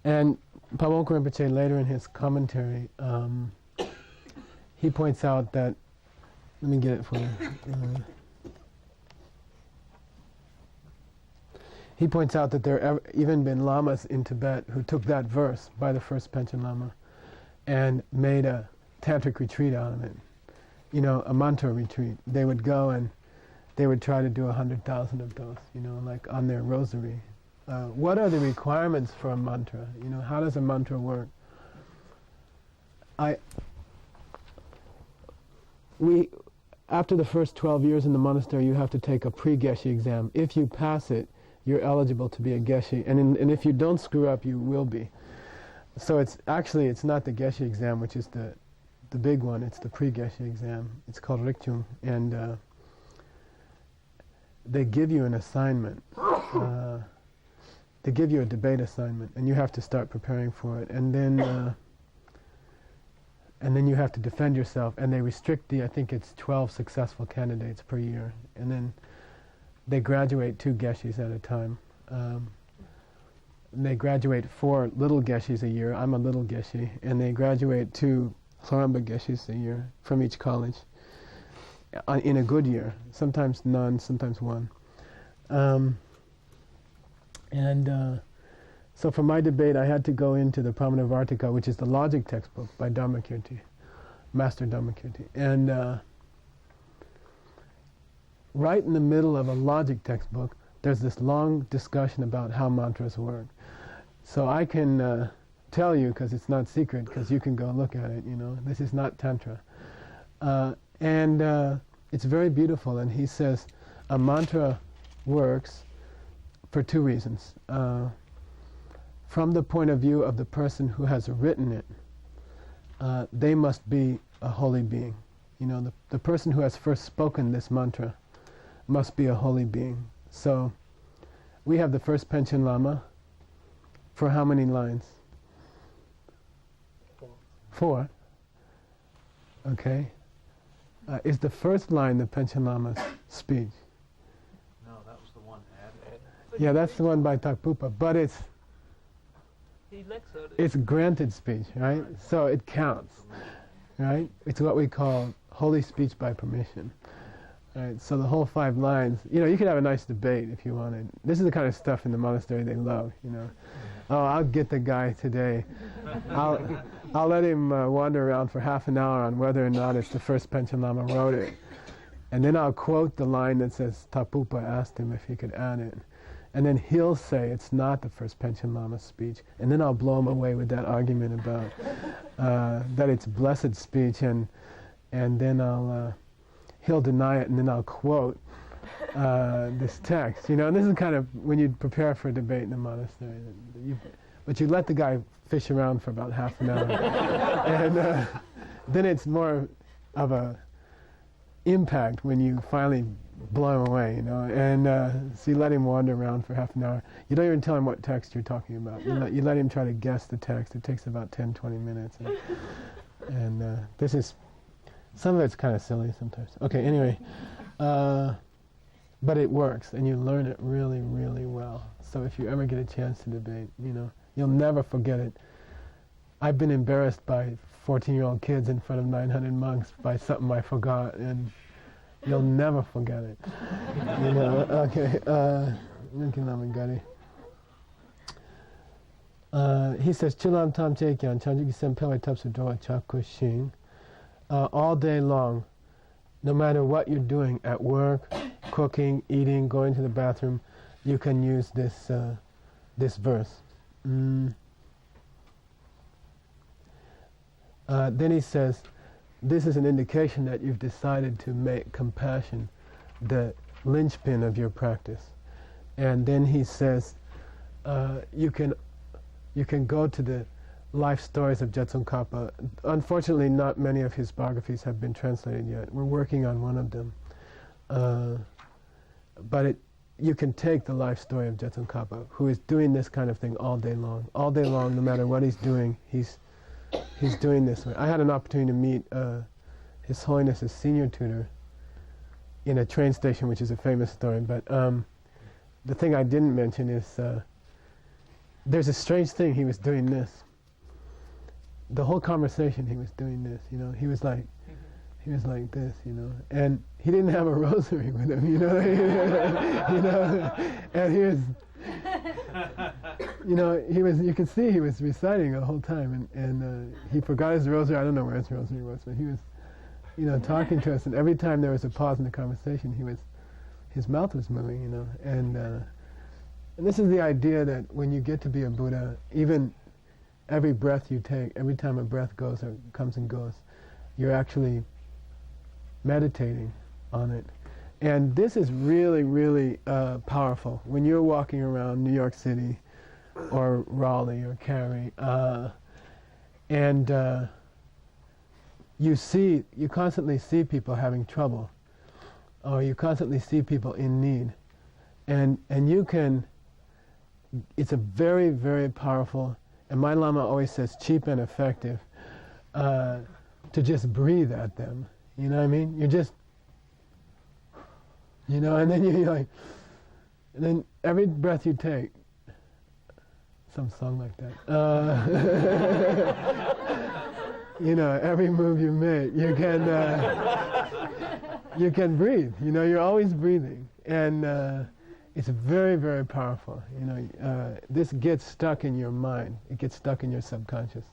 S1: And Pabonko Rinpoche later in his commentary, he points out that, let me get it for you. He points out that there have even been lamas in Tibet who took that verse by the first Panchen Lama and made a tantric retreat out of it. You know, a mantra retreat. They would go and they would try to do 100,000 of those, you know, like on their rosary. What are the requirements for a mantra? You know, how does a mantra work? After the first 12 years in the monastery, you have to take a pre-geshe exam. If you pass it, you're eligible to be a geshe, and if you don't screw up, you will be. So it's not the geshe exam, which is the big one. It's the pre-geshe exam. It's called rikchung, and they give you an assignment. They give you a debate assignment, and you have to start preparing for it, and then you have to defend yourself, and they restrict I think it's 12 successful candidates per year, and then they graduate 2 geshes at a time. They graduate 4 little geshes a year. I'm a little geshe, and they graduate 2 Floramba geshes a year from each college in a good year. Sometimes none, sometimes 1. So for my debate, I had to go into the Pramanavartika, which is the logic textbook by Dharmakirti, Master Dharmakirti. And right in the middle of a logic textbook, there's this long discussion about how mantras work. So I can tell you, because it's not secret, because you can go look at it, you know. This is not Tantra. And it's very beautiful, and he says a mantra works for 2 reasons. From the point of view of the person who has written it, they must be a holy being. You know, the person who has first spoken this mantra must be a holy being. So we have the first Panchen Lama for how many lines? 4. Okay. Is the first line the Panchen Lama's speech?
S2: No, that was the one added.
S1: Yeah, that's the one by Takpupa, but it's granted speech, right? So it counts, right? It's what we call holy speech by permission. Right, so the whole 5 lines, you know, you could have a nice debate if you wanted. This is the kind of stuff in the monastery they love, you know. Oh, I'll get the guy today. I'll let him wander around for half an hour on whether or not it's the first Panchen Lama wrote it. And then I'll quote the line that says, Tapupa asked him if he could add it. And then he'll say it's not the first Panchen Lama's speech. And then I'll blow him away with that argument about that it's blessed speech. And then he'll deny it, and then I'll quote this text. And this is kind of when you prepare for a debate in the monastery. But you let the guy fish around for about half an hour. And then it's more of a impact when you finally blow him away, and so you let him wander around for half an hour. You don't even tell him what text you're talking about. You let him try to guess the text. It takes about 10-20 minutes, and this is, some of it's kind of silly sometimes. Okay, anyway, but it works, and you learn it really, really well. So if you ever get a chance to debate, you'll never forget it. I've been embarrassed by 14-year-old kids in front of 900 monks by something I forgot, and you'll never forget it. Okay. He says, Chilam tam chekyan, chanjuki senpewa tapsu doa chakushin. All day long, no matter what you're doing at work, cooking, eating, going to the bathroom, you can use this verse. Then he says, this is an indication that you've decided to make compassion the linchpin of your practice. And then he says, you can go to the life stories of Jetsun-Kappa. Unfortunately, not many of his biographies have been translated yet. We're working on one of them. But you can take the life story of Jetsun-Kappa, who is doing this kind of thing all day long. All day long, no matter what he's doing, he's doing this. I had an opportunity to meet His Holiness's senior tutor in a train station, which is a famous story. But the thing I didn't mention is there's a strange thing. He was doing this. The whole conversation, he was doing this. He was like this. And he didn't have a rosary with him. And he was. He was. You could see he was reciting the whole time, and he forgot his rosary. I don't know where his rosary was, but he was, talking to us. And every time there was a pause in the conversation, his mouth was moving, And this is the idea that when you get to be a Buddha, even every breath you take, every time a breath goes or comes and goes, you're actually meditating on it. And this is really, really powerful. When you're walking around New York City or Raleigh or Cary, and you constantly see people having trouble, or you constantly see people in need, and you can, it's a very, very powerful, and my Lama always says cheap and effective, to just breathe at them. You know what I mean? You're just, and then you're like, and then every breath you take, some song like that, every move you make, you can breathe. You're always breathing, and it's very, very powerful. This gets stuck in your mind. It gets stuck in your subconscious,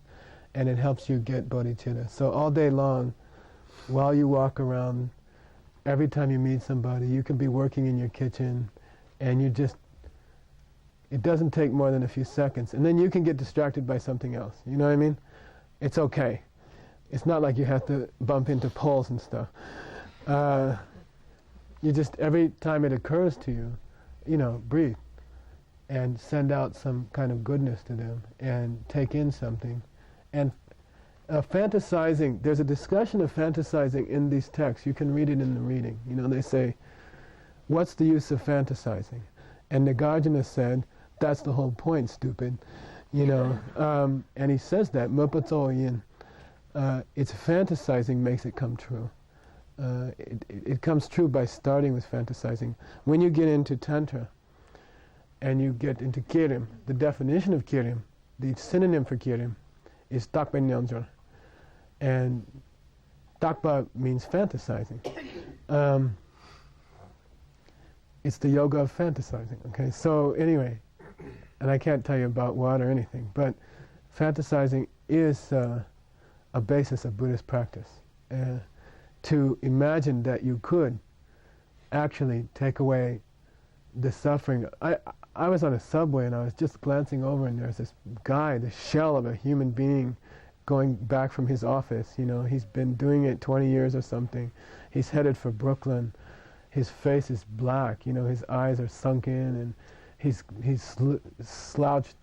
S1: and it helps you get bodhicitta. So all day long, while you walk around, every time you meet somebody, you can be working in your kitchen, and it doesn't take more than a few seconds, and then you can get distracted by something else. You know what I mean? It's okay. It's not like you have to bump into poles and stuff. You just, every time it occurs to you, breathe and send out some kind of goodness to them and take in something. And fantasizing, there's a discussion of fantasizing in these texts. You can read it in the reading. They say, what's the use of fantasizing? And Nagarjuna said, that's the whole point, stupid. And he says that, it's fantasizing makes it come true. It comes true by starting with fantasizing. When you get into Tantra, and you get into Kirim, the definition of Kirim, the synonym for Kirim, is Takpa Nyanjor. And Takpa means fantasizing. It's the yoga of fantasizing, okay? So anyway, and I can't tell you about what or anything, but fantasizing is a basis of Buddhist practice. To imagine that you could actually take away the suffering. I was on a subway and I was just glancing over and there's this guy, the shell of a human being, going back from his office. You know, he's been doing it 20 years or something. He's headed for Brooklyn. His face is black. You know, his eyes are sunk in, and he's slouched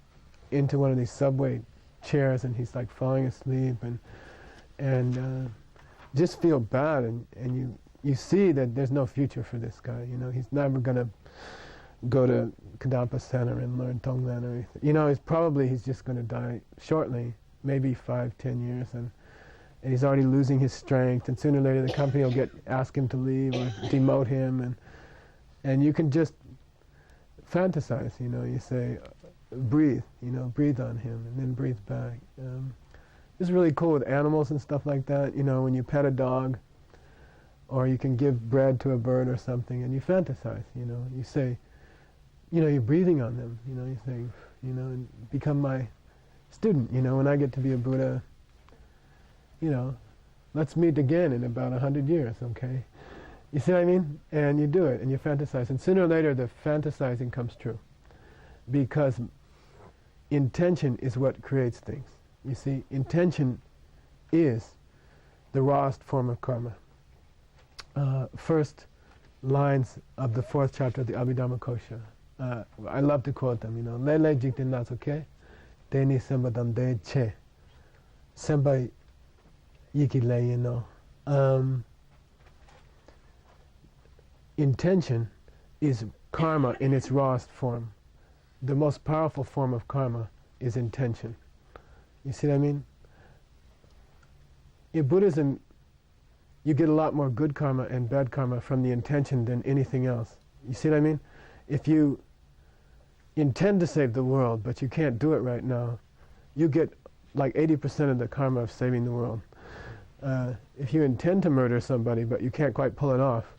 S1: into one of these subway chairs, and he's like falling asleep, and just feel bad, and you see that there's no future for this guy. You know, he's never gonna go to Kadampa Center and learn Tonglen or anything. You know, he's just gonna die shortly, maybe 5-10 years, and he's already losing his strength, and sooner or later the company will ask him to leave or demote him, and you can just fantasize. You know, you say, breathe, you know, breathe on him, and then breathe back. It's really cool with animals and stuff like that. You know, when you pet a dog, or you can give bread to a bird or something, and you fantasize. You know, you say, you know, you're breathing on them. You know, you say, you know, and become my student. You know, when I get to be a Buddha, you know, let's meet again in about 100 years, okay? You see what I mean? And you do it, and you fantasize. And sooner or later, the fantasizing comes true. Because intention is what creates things. You see, intention is the rawest form of karma. First lines of the 4th chapter of the Abhidhammakosha. I love to quote them, you know. Lele jikten natsuke, teni sembadam de che. Sembai yikile, you know. Intention is karma in its rawest form. The most powerful form of karma is intention. You see what I mean? In Buddhism, you get a lot more good karma and bad karma from the intention than anything else. You see what I mean? If you intend to save the world, but you can't do it right now, you get like 80% of the karma of saving the world. If you intend to murder somebody, but you can't quite pull it off,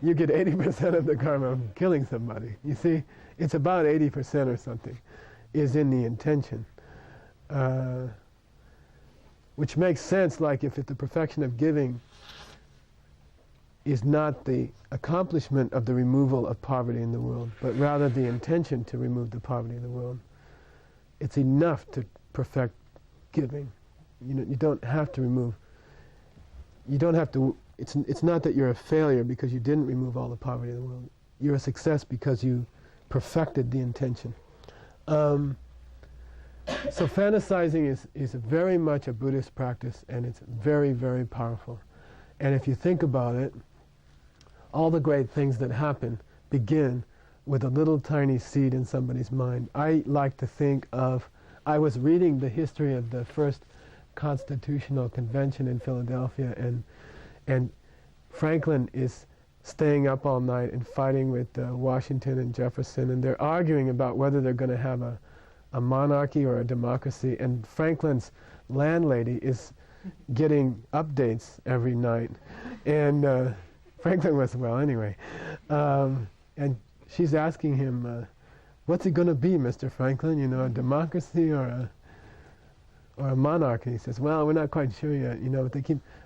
S1: you get 80% of the karma of killing somebody. You see? It's about 80% or something is in the intention. Which makes sense, like if the perfection of giving is not the accomplishment of the removal of poverty in the world, but rather the intention to remove the poverty in the world, it's enough to perfect giving. You know, you don't have to remove, you don't have to, it's not that you're a failure because you didn't remove all the poverty in the world. You're a success because you perfected the intention. So fantasizing is very much a Buddhist practice, and it's very, very powerful. And if you think about it, all the great things that happen begin with a little tiny seed in somebody's mind. I like to think of, I was reading the history of the first Constitutional Convention in Philadelphia, and Franklin is staying up all night and fighting with Washington and Jefferson, and they're arguing about whether they're going to have a monarchy or a democracy, and Franklin's landlady is getting updates every night, and Franklin was, well, anyway, and she's asking him, what's it going to be, Mr. Franklin, you know, a democracy or a monarchy? He says, well, we're not quite sure yet, you know,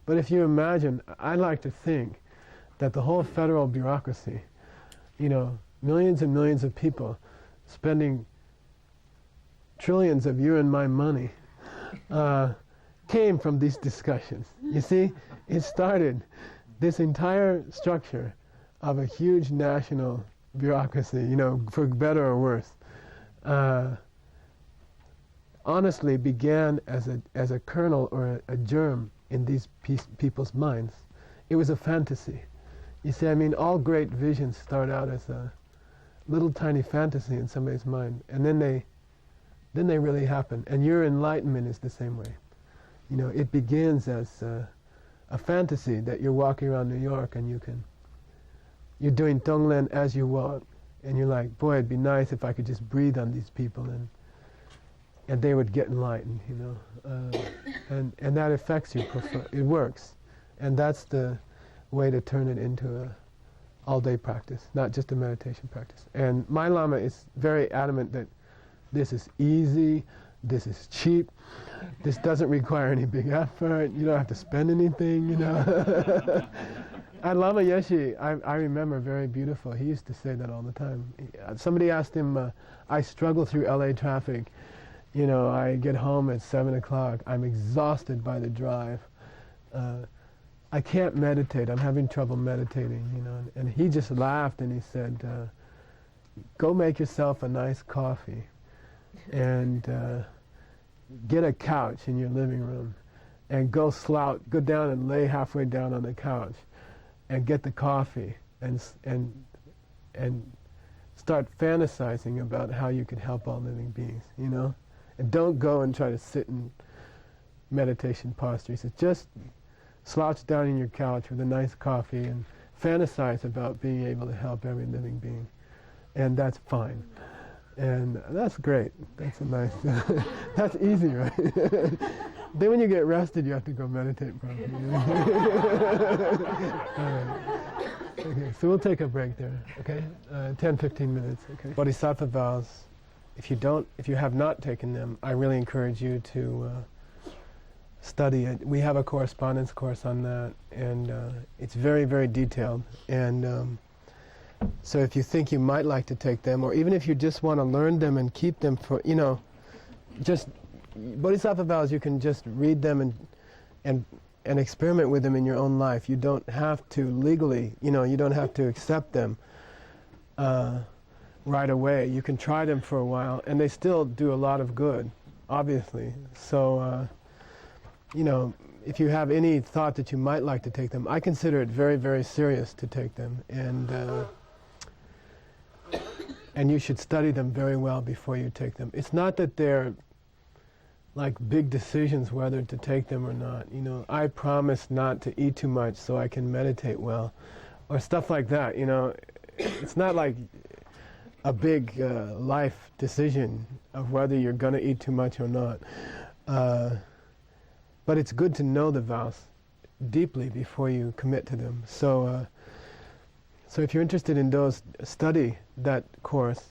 S1: but if you imagine, I like to think that the whole federal bureaucracy, you know, millions and millions of people spending trillions of your and my money, came from these discussions. You see, it started this entire structure of a huge national bureaucracy, you know, for better or worse, honestly began as a kernel or a germ in these people's minds. It was a fantasy. You see, I mean, all great visions start out as a little tiny fantasy in somebody's mind, and then they really happen. And your enlightenment is the same way. You know, it begins as a fantasy that you're walking around New York and you're doing Tonglen as you walk, and you're like, boy, it'd be nice if I could just breathe on these people and they would get enlightened, you know. And that affects you. It works. And that's the way to turn it into a all-day practice, not just a meditation practice. And my Lama is very adamant that this is easy, this is cheap, this doesn't require any big effort, you don't have to spend anything, you know. I love a Yeshi. I remember, very beautiful. He used to say that all the time. Somebody asked him, I struggle through LA traffic. You know, I get home at 7 o'clock. I'm exhausted by the drive. I can't meditate. I'm having trouble meditating, you know. And he just laughed and he said, go make yourself a nice coffee and get a couch in your living room and go down and lay halfway down on the couch and get the coffee and start fantasizing about how you could help all living beings, you know. And don't go and try to sit in meditation posture. He says, just slouch down in your couch with a nice coffee and fantasize about being able to help every living being. And that's fine. And that's great. That's a nice, that's easy, right? Then when you get rested, you have to go meditate properly. Okay, so we'll take a break there, okay? 10, 15 minutes, okay? Bodhisattva vows, if you have not taken them, I really encourage you to study it. We have a correspondence course on that, and it's very, very detailed. And so if you think you might like to take them, or even if you just want to learn them and keep them for, you know, just Bodhisattva vows, you can just read them and experiment with them in your own life. You don't have to legally, you know, you don't have to accept them right away. You can try them for a while, and they still do a lot of good, obviously. So, you know, if you have any thought that you might like to take them, I consider it very, very serious to take them, and you should study them very well before you take them. It's not that they're like big decisions whether to take them or not. You know, I promise not to eat too much so I can meditate well, or stuff like that. You know, it's not like a big life decision of whether you're going to eat too much or not. But it's good to know the vows deeply before you commit to them. So, so if you're interested in those, study that course.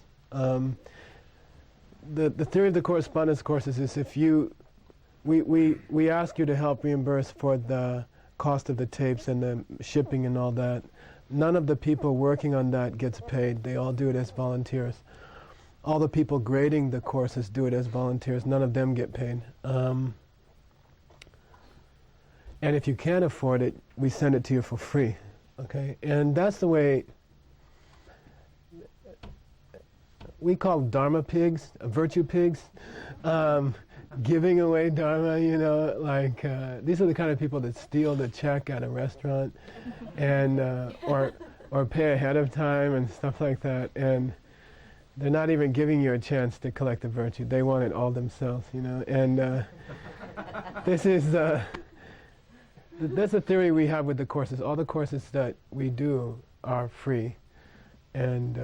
S1: The theory of the correspondence courses is if we ask you to help reimburse for the cost of the tapes and the shipping and all that. None of the people working on that gets paid. They all do it as volunteers. All the people grading the courses do it as volunteers. None of them get paid. And if you can't afford it, we send it to you for free. Okay? And that's the way we call Dharma pigs, virtue pigs, giving away Dharma, you know, like these are the kind of people that steal the check at a restaurant and or pay ahead of time and stuff like that, and they're not even giving you a chance to collect the virtue. They want it all themselves, you know. And this is that's the theory we have with the courses. All the courses that we do are free, and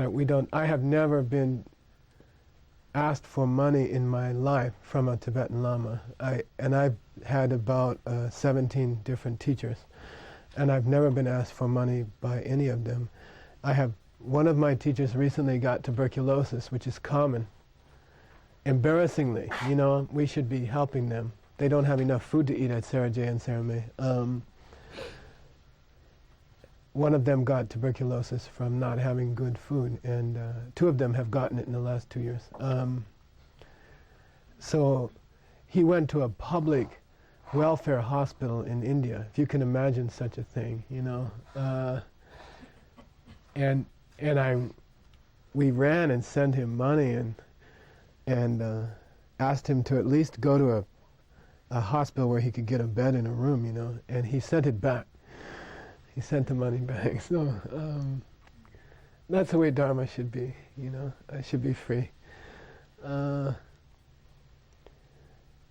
S1: we don't. I have never been asked for money in my life from a Tibetan Lama. I've had about 17 different teachers, and I've never been asked for money by any of them. One of my teachers recently got tuberculosis, which is common. Embarrassingly, you know, we should be helping them. They don't have enough food to eat at Sarajay and Saramay. One of them got tuberculosis from not having good food, and 2 of them have gotten it in the last 2 years. So he went to a public welfare hospital in India, if you can imagine such a thing, you know. We ran and sent him money and asked him to at least go to a hospital where he could get a bed in a room, you know, and he sent it back. He sent the money back. So that's the way Dharma should be, you know. It should be free.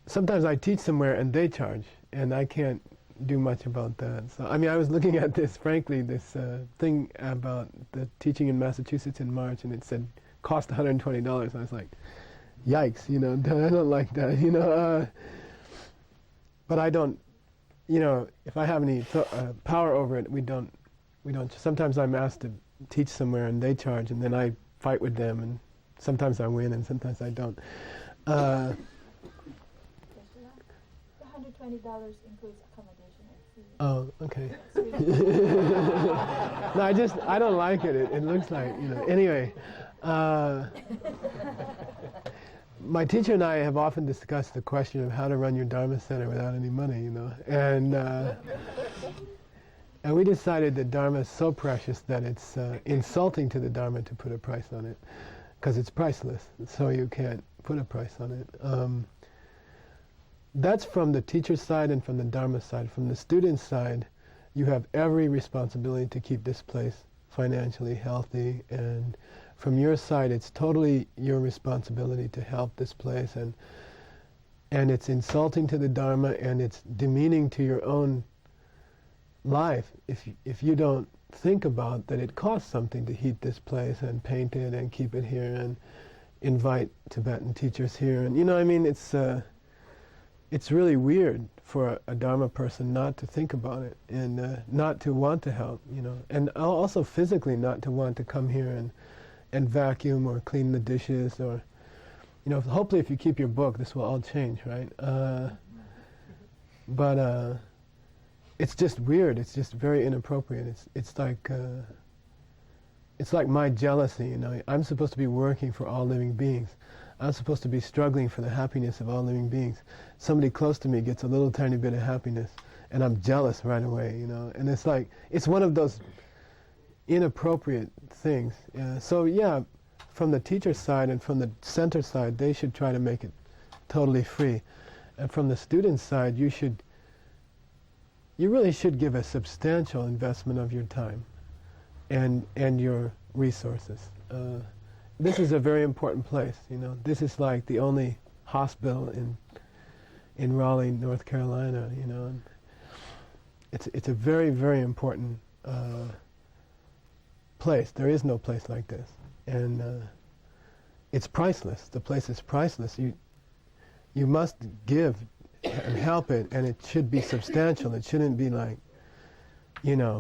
S1: Sometimes I teach somewhere and they charge, and I can't do much about that. So I mean, I was looking at this, frankly, this thing about the teaching in Massachusetts in March, and it said cost $120. I was like, yikes, you know, I don't like that, you know. But I don't, you know, if I have any power over it, we don't. Sometimes I'm asked to teach somewhere and they charge, and then I fight with them, and sometimes I win and sometimes I don't.
S3: The $120 includes accommodation and
S1: Oh, okay. No, I don't like it. It looks like, Anyway, my teacher and I have often discussed the question of how to run your Dharma center without any money, and we decided that Dharma is so precious that it's insulting to the Dharma to put a price on it, because it's priceless, so you can't put a price on it. That's from the teacher's side and from the Dharma side. From the student's side, you have every responsibility to keep this place financially healthy, and from your side, it's totally your responsibility to help this place, and it's insulting to the Dharma, and it's demeaning to your own life if you don't think about that it costs something to heat this place and paint it and keep it here and invite Tibetan teachers here, and it's really weird for a Dharma person not to think about it and not to want to help, and also physically not to want to come here and vacuum or clean the dishes, or, hopefully if you keep your book, this will all change, right? But it's just weird. It's just very inappropriate. It's like my jealousy, I'm supposed to be working for all living beings. I'm supposed to be struggling for the happiness of all living beings. Somebody close to me gets a little tiny bit of happiness, and I'm jealous right away, And it's one of those inappropriate things. So yeah, from the teacher's side and from the center side, they should try to make it totally free. And from the student's side, you really should give a substantial investment of your time and your resources. This is a very important place, This is like the only hospital in Raleigh, North Carolina, And it's a very, very important place. There is no place like this, and it's priceless. The place is priceless. You must give and help it, and it should be substantial. It shouldn't be like,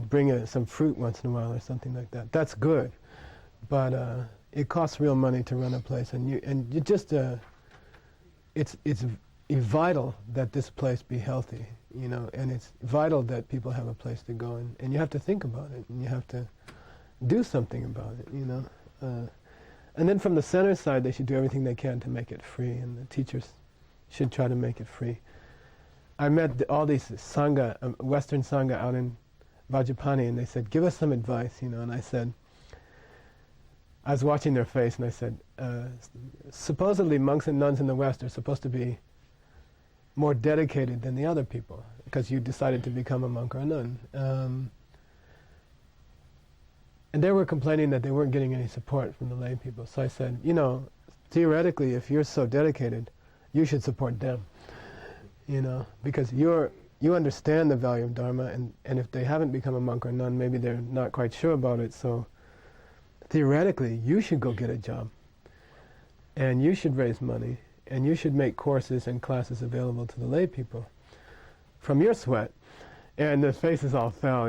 S1: bring some fruit once in a while or something like that. That's good, but it costs real money to run a place, and you just it's vital that this place be healthy, and it's vital that people have a place to go, and you have to think about it, and you have to do something about it, and then from the center side, they should do everything they can to make it free, and the teachers should try to make it free. I met all these Sangha, Western Sangha out in Vajrapani, and they said, give us some advice, and I said, I was watching their face, and I said, supposedly monks and nuns in the West are supposed to be more dedicated than the other people, because you decided to become a monk or a nun. And they were complaining that they weren't getting any support from the lay people. So I said, theoretically, if you're so dedicated, you should support them, because you understand the value of Dharma, and if they haven't become a monk or nun, maybe they're not quite sure about it, so theoretically, you should go get a job, and you should raise money, and you should make courses and classes available to the lay people from your sweat. And the faces all fell,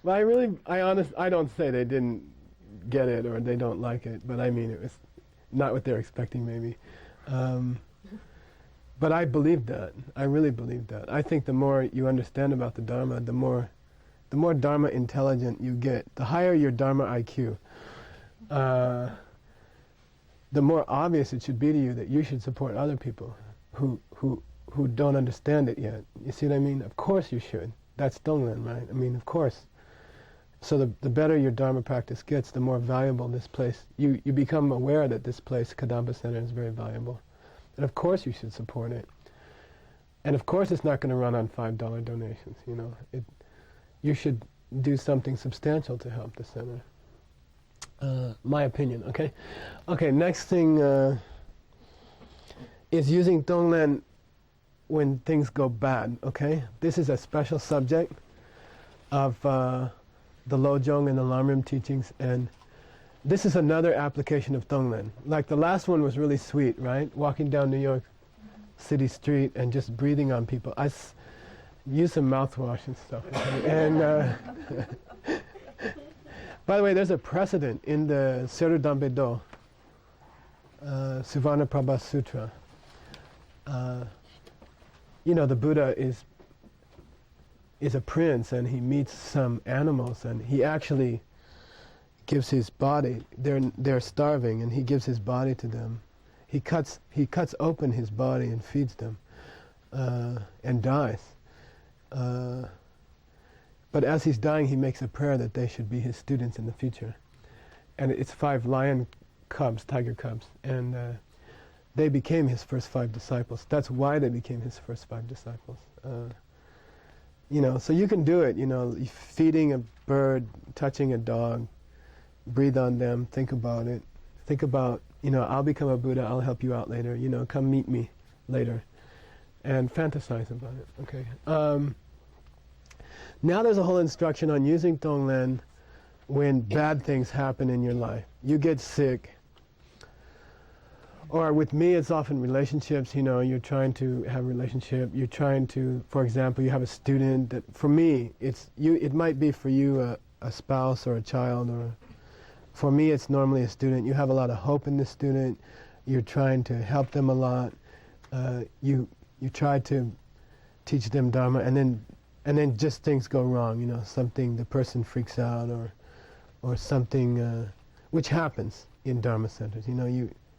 S1: But I don't say they didn't get it or they don't like it, but I mean it was not what they're expecting maybe. But I believe that. I really believe that. I think the more you understand about the Dharma, the more Dharma intelligent you get, the higher your Dharma IQ, the more obvious it should be to you that you should support other people who don't understand it yet. You see what I mean? Of course you should. That's Tonglen, right? I mean, of course. So the better your Dharma practice gets, the more valuable this place, you become aware that this place, Kadampa Center, is very valuable. And of course you should support it. And of course it's not going to run on $5 donations, you should do something substantial to help the center. My opinion, okay? Okay, next thing is using Tonglen when things go bad, okay? This is a special subject of the Lojong and the Lamrim teachings, and this is another application of Tonglen. Like the last one was really sweet, right? Walking down New York City street and just breathing on people. I use some mouthwash and stuff. Okay? And by the way, there's a precedent in the Seru Dampe-do, Suvarna Prabha Sutra. the Buddha is a prince, and he meets some animals, and he actually gives his body. They're starving, and he gives his body to them. He cuts open his body and feeds them, and dies. But as he's dying, he makes a prayer that they should be his students in the future. And it's 5 lion cubs, tiger cubs, and they became his first 5 disciples. That's why they became his first 5 disciples. So you can do it. Feeding a bird, touching a dog, breathe on them, think about it. Think about, I'll become a Buddha, I'll help you out later. Come meet me later, and fantasize about it. Okay. Now there's a whole instruction on using Tonglen when bad things happen in your life. You get sick. Or with me, it's often relationships. You're trying to have a relationship. You're trying to, for example, you have a student that, for me, it might be for you a spouse or a child, or for me, it's normally a student. You have a lot of hope in the student. You're trying to help them a lot. You try to teach them Dharma, and then just things go wrong. The person freaks out, or something, which happens in Dharma centers.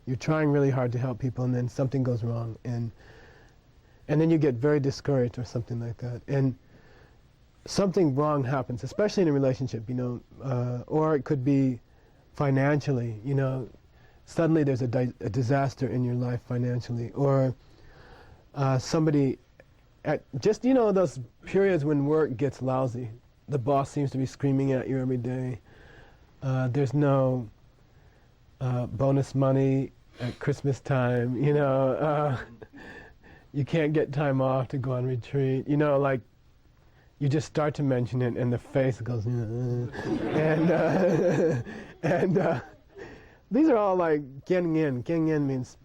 S1: You're trying really hard to help people, and then something goes wrong, and then you get very discouraged or something like that. And something wrong happens, especially in a relationship, or it could be financially. Suddenly there's a disaster in your life financially, or somebody at just those periods when work gets lousy. The boss seems to be screaming at you every day. There's no bonus money at Christmas time, you can't get time off to go on retreat, you just start to mention it, and the face goes, and these are all like getting in. Getting in means,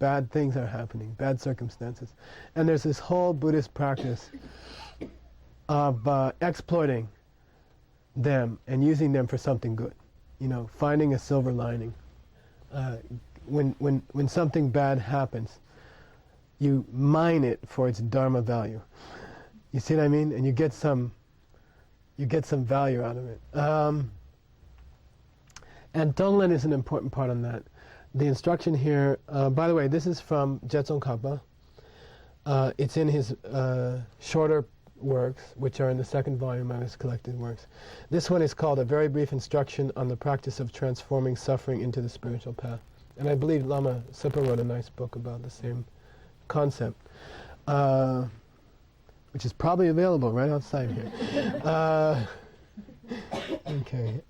S1: bad things are happening, bad circumstances. And there's this whole Buddhist practice of exploiting them and using them for something good, finding a silver lining. When something bad happens, you mine it for its Dharma value. You see what I mean? And you get some value out of it. And Tonglen is an important part on that. The instruction here, by the way, this is from Jetson Kappa. It's in his shorter works, which are in the 2nd volume of his collected works. This one is called A Very Brief Instruction on the Practice of Transforming Suffering into the Spiritual Path. And I believe Lama Sipa wrote a nice book about the same concept, which is probably available right outside here. Okay.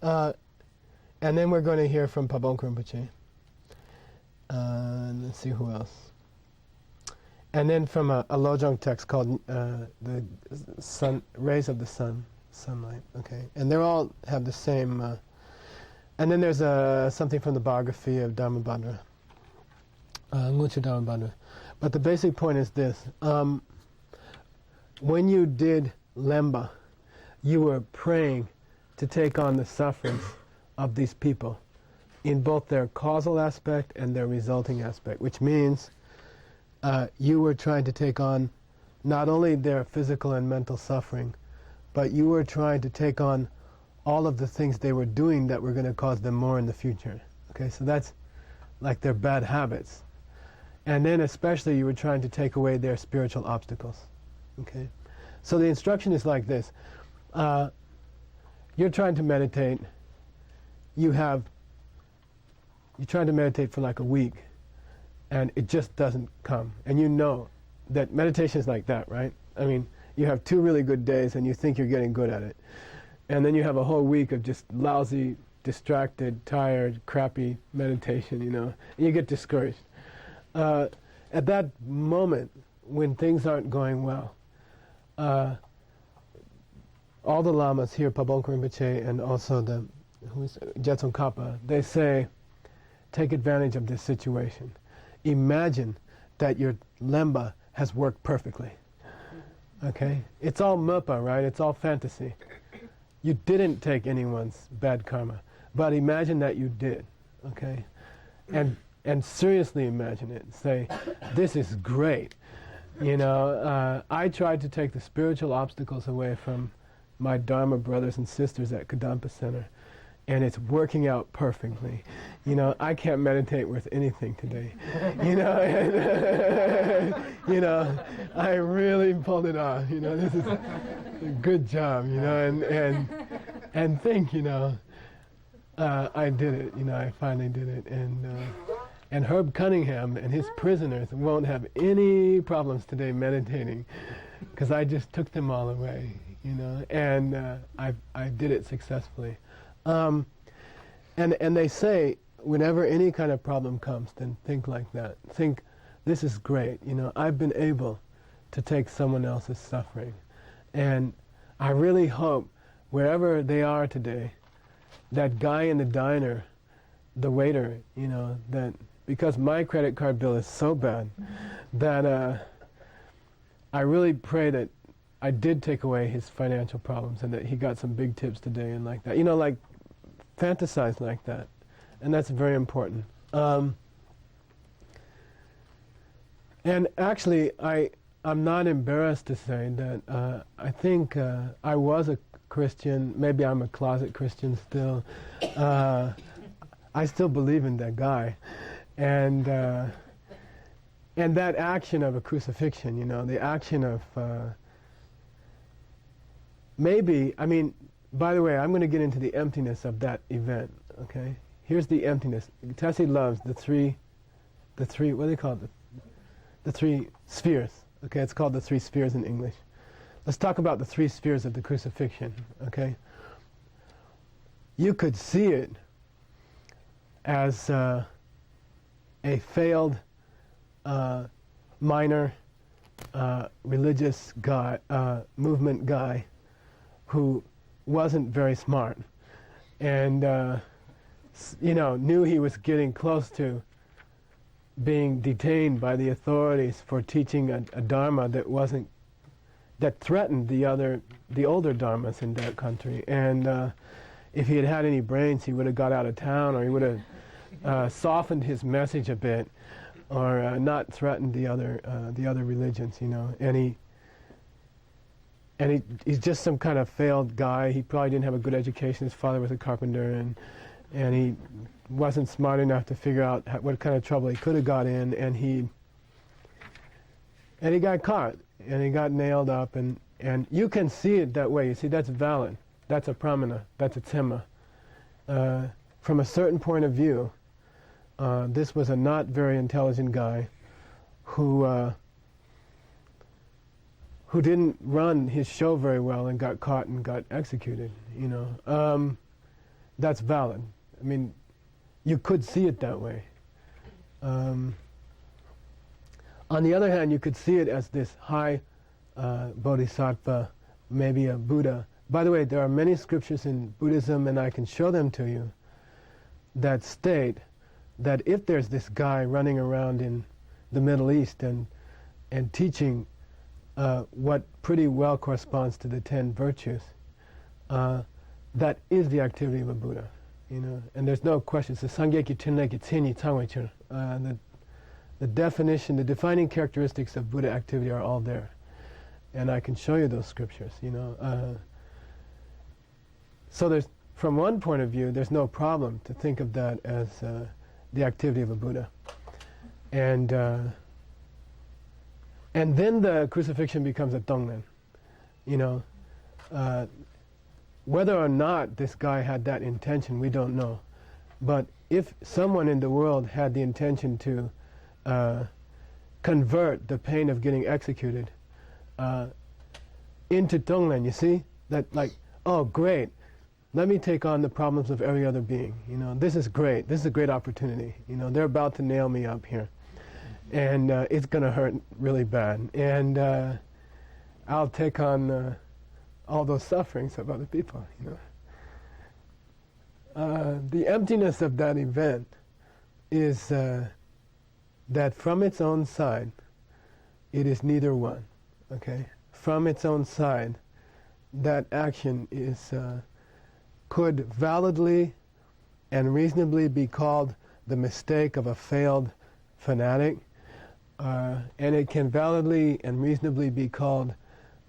S1: And then we're going to hear from Pabonko Rinpoche. And let's see who else. And then from a Lojong text called the sun, Rays of the Sun, Sunlight. Okay. And they all have the same... and then there's something from the biography of Dharmabhadra, Ngutsu Dharmabhadra. But the basic point is this. When you did Lemba, you were praying to take on the sufferings of these people in both their causal aspect and their resulting aspect, which means you were trying to take on not only their physical and mental suffering, but you were trying to take on all of the things they were doing that were going to cause them more in the future. Okay, so that's like their bad habits. And then especially you were trying to take away their spiritual obstacles. Okay, so the instruction is like this. You're trying to meditate. You're trying to meditate for like a week, and it just doesn't come. And you know that meditation is like that, right? I mean, you have 2 really good days and you think you're getting good at it. And then you have a whole week of just lousy, distracted, tired, crappy meditation, and you get discouraged. At that moment, when things aren't going well, all the lamas here, Pabonko Rinpoche and also Jetson Kappa, they say, take advantage of this situation. Imagine that your lemba has worked perfectly. Okay? It's all murpa, right? It's all fantasy. You didn't take anyone's bad karma, but imagine that you did, okay? And seriously imagine it. Say, this is great. I tried to take the spiritual obstacles away from my Dharma brothers and sisters at Kadampa Center, and it's working out perfectly. I can't meditate with anything today. I really pulled it off. This is a good job. And think, I did it. I finally did it, and Herb Cunningham and his prisoners won't have any problems today meditating, because I just took them all away. And I did it successfully. And they say, whenever any kind of problem comes, then think like that. Think, this is great. I've been able to take someone else's suffering. And I really hope, wherever they are today, that guy in the diner, the waiter, that, because my credit card bill is so bad, that I really pray that I did take away his financial problems and that he got some big tips today and like that. Like fantasize like that. And that's very important. And actually, I'm not embarrassed to say that I think I was a Christian. Maybe I'm a closet Christian still. I still believe in that guy. And that action of a crucifixion, the action of by the way, I'm going to get into the emptiness of that event, okay? Here's the emptiness. Tessie loves the three, what do they call it? The three spheres, okay? It's called the three spheres in English. Let's talk about the three spheres of the crucifixion, okay? You could see it as a failed minor religious guy, movement guy, who wasn't very smart, and knew he was getting close to being detained by the authorities for teaching a dharma that threatened the older dharmas in that country. And if he had had any brains, he would have got out of town, or he would have softened his message a bit, or not threatened the other religions, And he's just some kind of failed guy. He probably didn't have a good education. His father was a carpenter, and he wasn't smart enough to figure out what kind of trouble he could have got in, and he got caught, and he got nailed up, and you can see it that way. You see, that's valid. That's a pramana. That's a tema. From a certain point of view, this was a not very intelligent guy who didn't run his show very well and got caught and got executed, That's valid. You could see it that way. On the other hand, you could see it as this high bodhisattva, maybe a Buddha. By the way, there are many scriptures in Buddhism, and I can show them to you, that state that if there's this guy running around in the Middle East and teaching what pretty well corresponds to the 10 virtues, that is the activity of a Buddha, and there's no question. It's the Sangyeki Chinleki Tsinyi Tsangwechur. The definition, the defining characteristics of Buddha activity are all there, and I can show you those scriptures. So there's, from one point of view, there's no problem to think of that as the activity of a Buddha, and then the crucifixion becomes a Tonglen. Whether or not this guy had that intention, we don't know. But if someone in the world had the intention to convert the pain of getting executed into Tonglen, you see? That oh great, let me take on the problems of every other being. This is great. This is a great opportunity. They're about to nail me up here. And it's going to hurt really bad. And I'll take on all those sufferings of other people, The emptiness of that event is that from its own side, it is neither one, okay? From its own side, that action could validly and reasonably be called the mistake of a failed fanatic, And it can validly and reasonably be called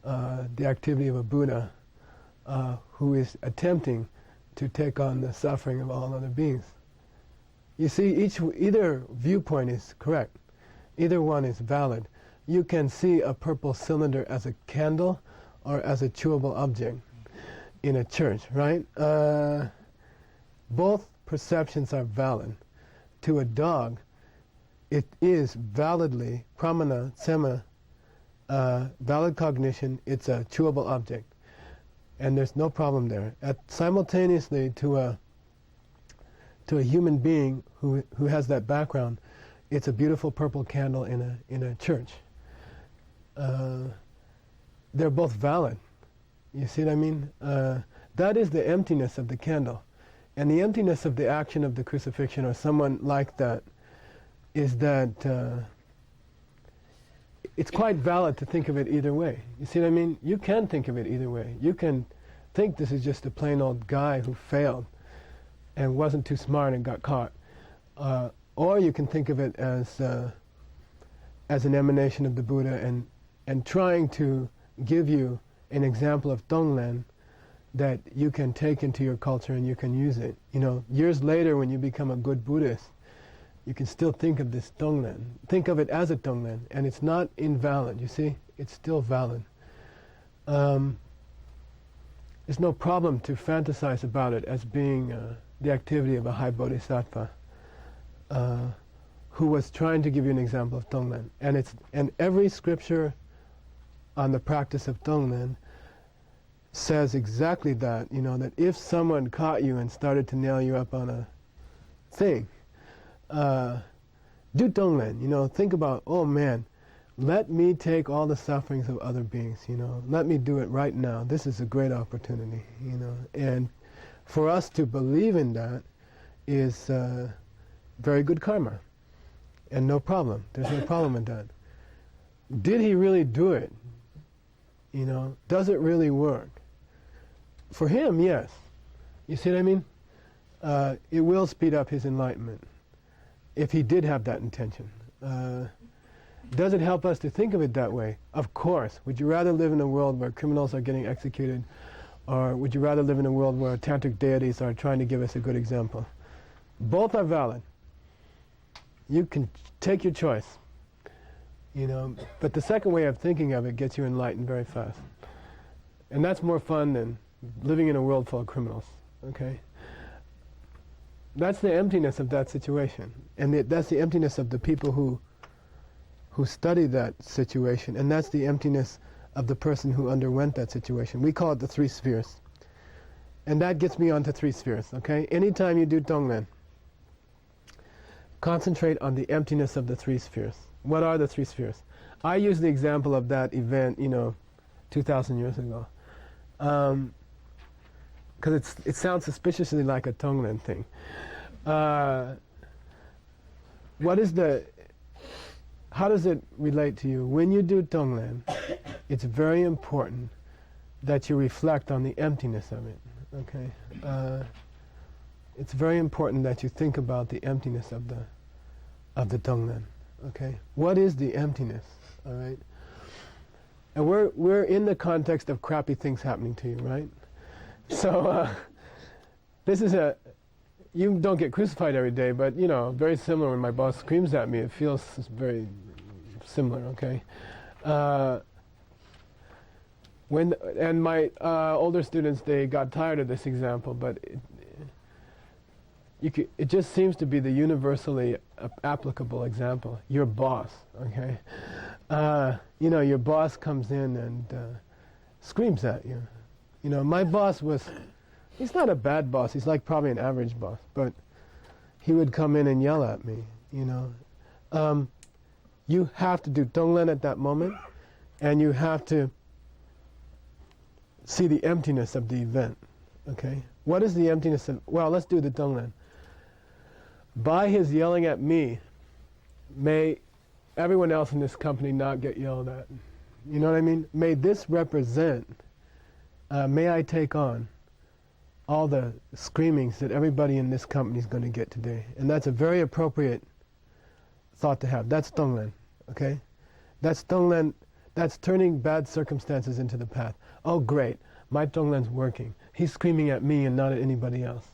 S1: the activity of a Buddha who is attempting to take on the suffering of all other beings. You see, either viewpoint is correct. Either one is valid. You can see a purple cylinder as a candle or as a chewable object in a church, right? Both perceptions are valid. To a dog, it is validly, pramana, sema, valid cognition, it's a chewable object. And there's no problem there. Simultaneously, to a human being who has that background, it's a beautiful purple candle in a church. They're both valid. You see what I mean? That is the emptiness of the candle. And the emptiness of the action of the crucifixion or someone like that is that it's quite valid to think of it either way. You see what I mean? You can think of it either way. You can think this is just a plain old guy who failed and wasn't too smart and got caught. Or you can think of it as an emanation of the Buddha and trying to give you an example of Tonglen that you can take into your culture and you can use it. You know, years later when you become a good Buddhist, you can still think of this Tonglen. Think of it as a Tonglen, and it's not invalid, you see? It's still valid. There's no problem to fantasize about it as being the activity of a high bodhisattva who was trying to give you an example of Tonglen. And every scripture on the practice of Tonglen says exactly that, you know, that if someone caught you and started to nail you up on a thing, do Tonglen, you know, think about, oh man, let me take all the sufferings of other beings, you know, let me do it right now. This is a great opportunity, you know. And for us to believe in that is very good karma, and no problem. There's no problem with that. Did he really do it? You know, does it really work? For him, yes. You see what I mean? It will speed up his enlightenment if he did have that intention. Does it help us to think of it that way? Of course. Would you rather live in a world where criminals are getting executed, or would you rather live in a world where tantric deities are trying to give us a good example? Both are valid. You can take your choice, you know, but the second way of thinking of it gets you enlightened very fast. And that's more fun than living in a world full of criminals, okay? That's the emptiness of that situation. And that's the emptiness of the people who study that situation. And that's the emptiness of the person who underwent that situation. We call it the three spheres. And that gets me onto three spheres, okay? Anytime you do Tonglen, concentrate on the emptiness of the three spheres. What are the three spheres? I use the example of that event, you know, 2,000 years ago. Because it sounds suspiciously like a Tonglen thing. How does it relate to you? When you do Tonglen, it's very important that you reflect on the emptiness of it, okay? It's very important that you think about the emptiness of the Tonglen, okay? What is the emptiness, all right? And we're in the context of crappy things happening to you, right? So this is you don't get crucified every day, but you know, very similar when my boss screams at me, it feels very similar, okay? And my older students, they got tired of this example, but it just seems to be the universally applicable example. Your boss, okay? You know, your boss comes in and screams at you. You know, my boss he's not a bad boss, he's like probably an average boss, but he would come in and yell at me, you know. You have to do Tonglen at that moment, and you have to see the emptiness of the event, okay? What is the emptiness of, well, let's do the Tonglen. By his yelling at me, may everyone else in this company not get yelled at. You know what I mean? May this represent, may I take on all the screamings that everybody in this company is going to get today. And that's a very appropriate thought to have. That's Tonglen, Okay? That's Tonglen, that's turning bad circumstances into the path. Oh great, my Tonglen's working. He's screaming at me and not at anybody else.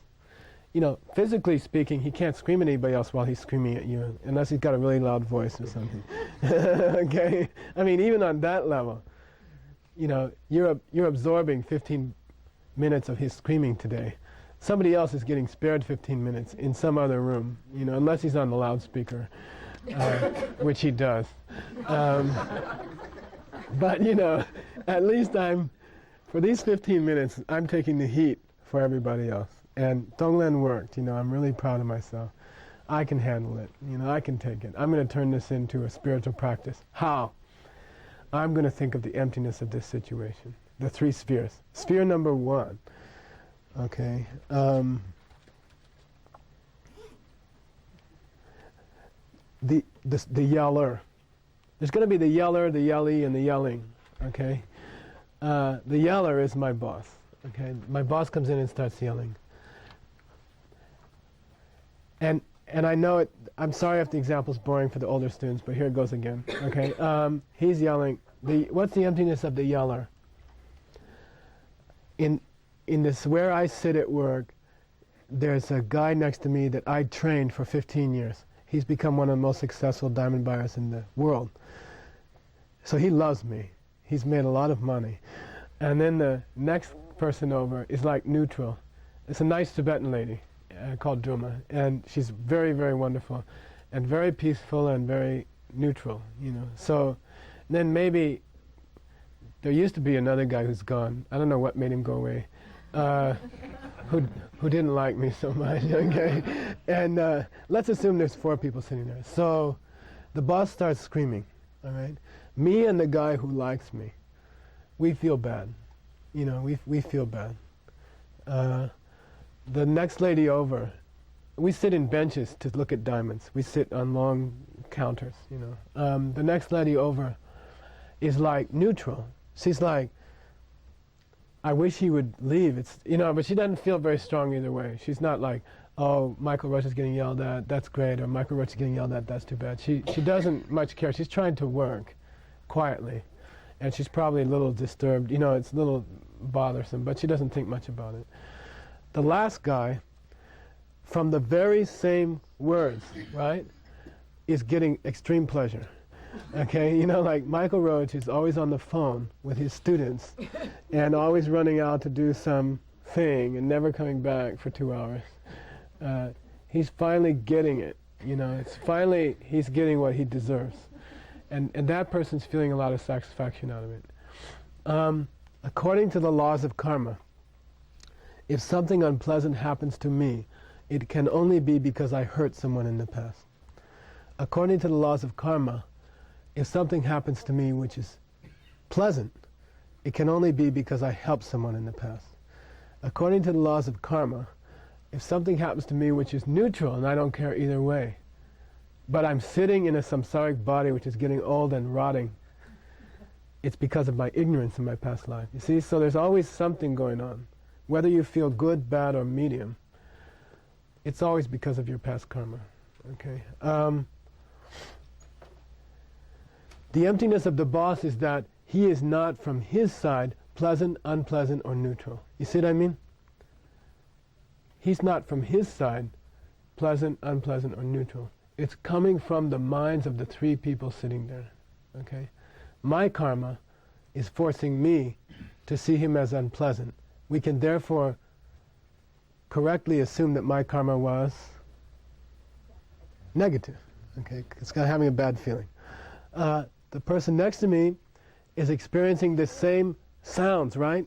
S1: You know, physically speaking, he can't scream at anybody else while he's screaming at you, unless he's got a really loud voice or something. Okay? I mean, even on that level, you know, you're absorbing 15 minutes of his screaming today. Somebody else is getting spared 15 minutes in some other room, you know, unless he's on the loudspeaker, which he does. But, you know, at least for these 15 minutes, I'm taking the heat for everybody else. And Tonglen worked, you know, I'm really proud of myself. I can handle it, you know, I can take it. I'm going to turn this into a spiritual practice. How? I'm going to think of the emptiness of this situation. The 3 spheres. Sphere number 1, okay, the yeller. There's going to be the yeller, the yelly, and the yelling, okay? The yeller is my boss, okay? My boss comes in and starts yelling. And I know it, I'm sorry if the example's boring for the older students, but here it goes again, okay? He's yelling. What's the emptiness of the yeller? In this where I sit at work, there's a guy next to me that I trained for 15 years. He's become one of the most successful diamond buyers in the world. So he loves me. He's made a lot of money. And then the next person over is like neutral. It's a nice Tibetan lady called Duma, and she's very, very wonderful and very peaceful and very neutral, you know. So then maybe there used to be another guy who's gone. I don't know what made him go away, who didn't like me so much, okay? And let's assume there's 4 people sitting there. So the boss starts screaming, all right? Me and the guy who likes me, we feel bad. You know, we feel bad. The next lady over, we sit in benches to look at diamonds. We sit on long counters, you know. The next lady over is like neutral. She's like, I wish he would leave. It's, you know, but she doesn't feel very strong either way. She's not like, oh, Michael Roach is getting yelled at, that's great, or Michael Roach is getting yelled at, that's too bad. She doesn't much care. She's trying to work quietly, and she's probably a little disturbed. You know, it's a little bothersome, but she doesn't think much about it. The last guy, from the very same words, right, is getting extreme pleasure. Okay, you know, like Michael Roach is always on the phone with his students and always running out to do some thing and never coming back for 2 hours. He's finally getting it, you know, it's finally he's getting what he deserves. And that person's feeling a lot of satisfaction out of it. According to the laws of karma, if something unpleasant happens to me, it can only be because I hurt someone in the past. According to the laws of karma, if something happens to me which is pleasant, it can only be because I helped someone in the past. According to the laws of karma, if something happens to me which is neutral and I don't care either way, but I'm sitting in a samsaric body which is getting old and rotting, it's because of my ignorance in my past life. You see, so there's always something going on. Whether you feel good, bad, or medium, it's always because of your past karma. Okay. The emptiness of the boss is that he is not from his side pleasant, unpleasant, or neutral. You see what I mean? He's not from his side pleasant, unpleasant, or neutral. It's coming from the minds of the 3 people sitting there. Okay? My karma is forcing me to see him as unpleasant. We can therefore correctly assume that my karma was negative. Okay? It's got having a bad feeling. The person next to me is experiencing the same sounds, right?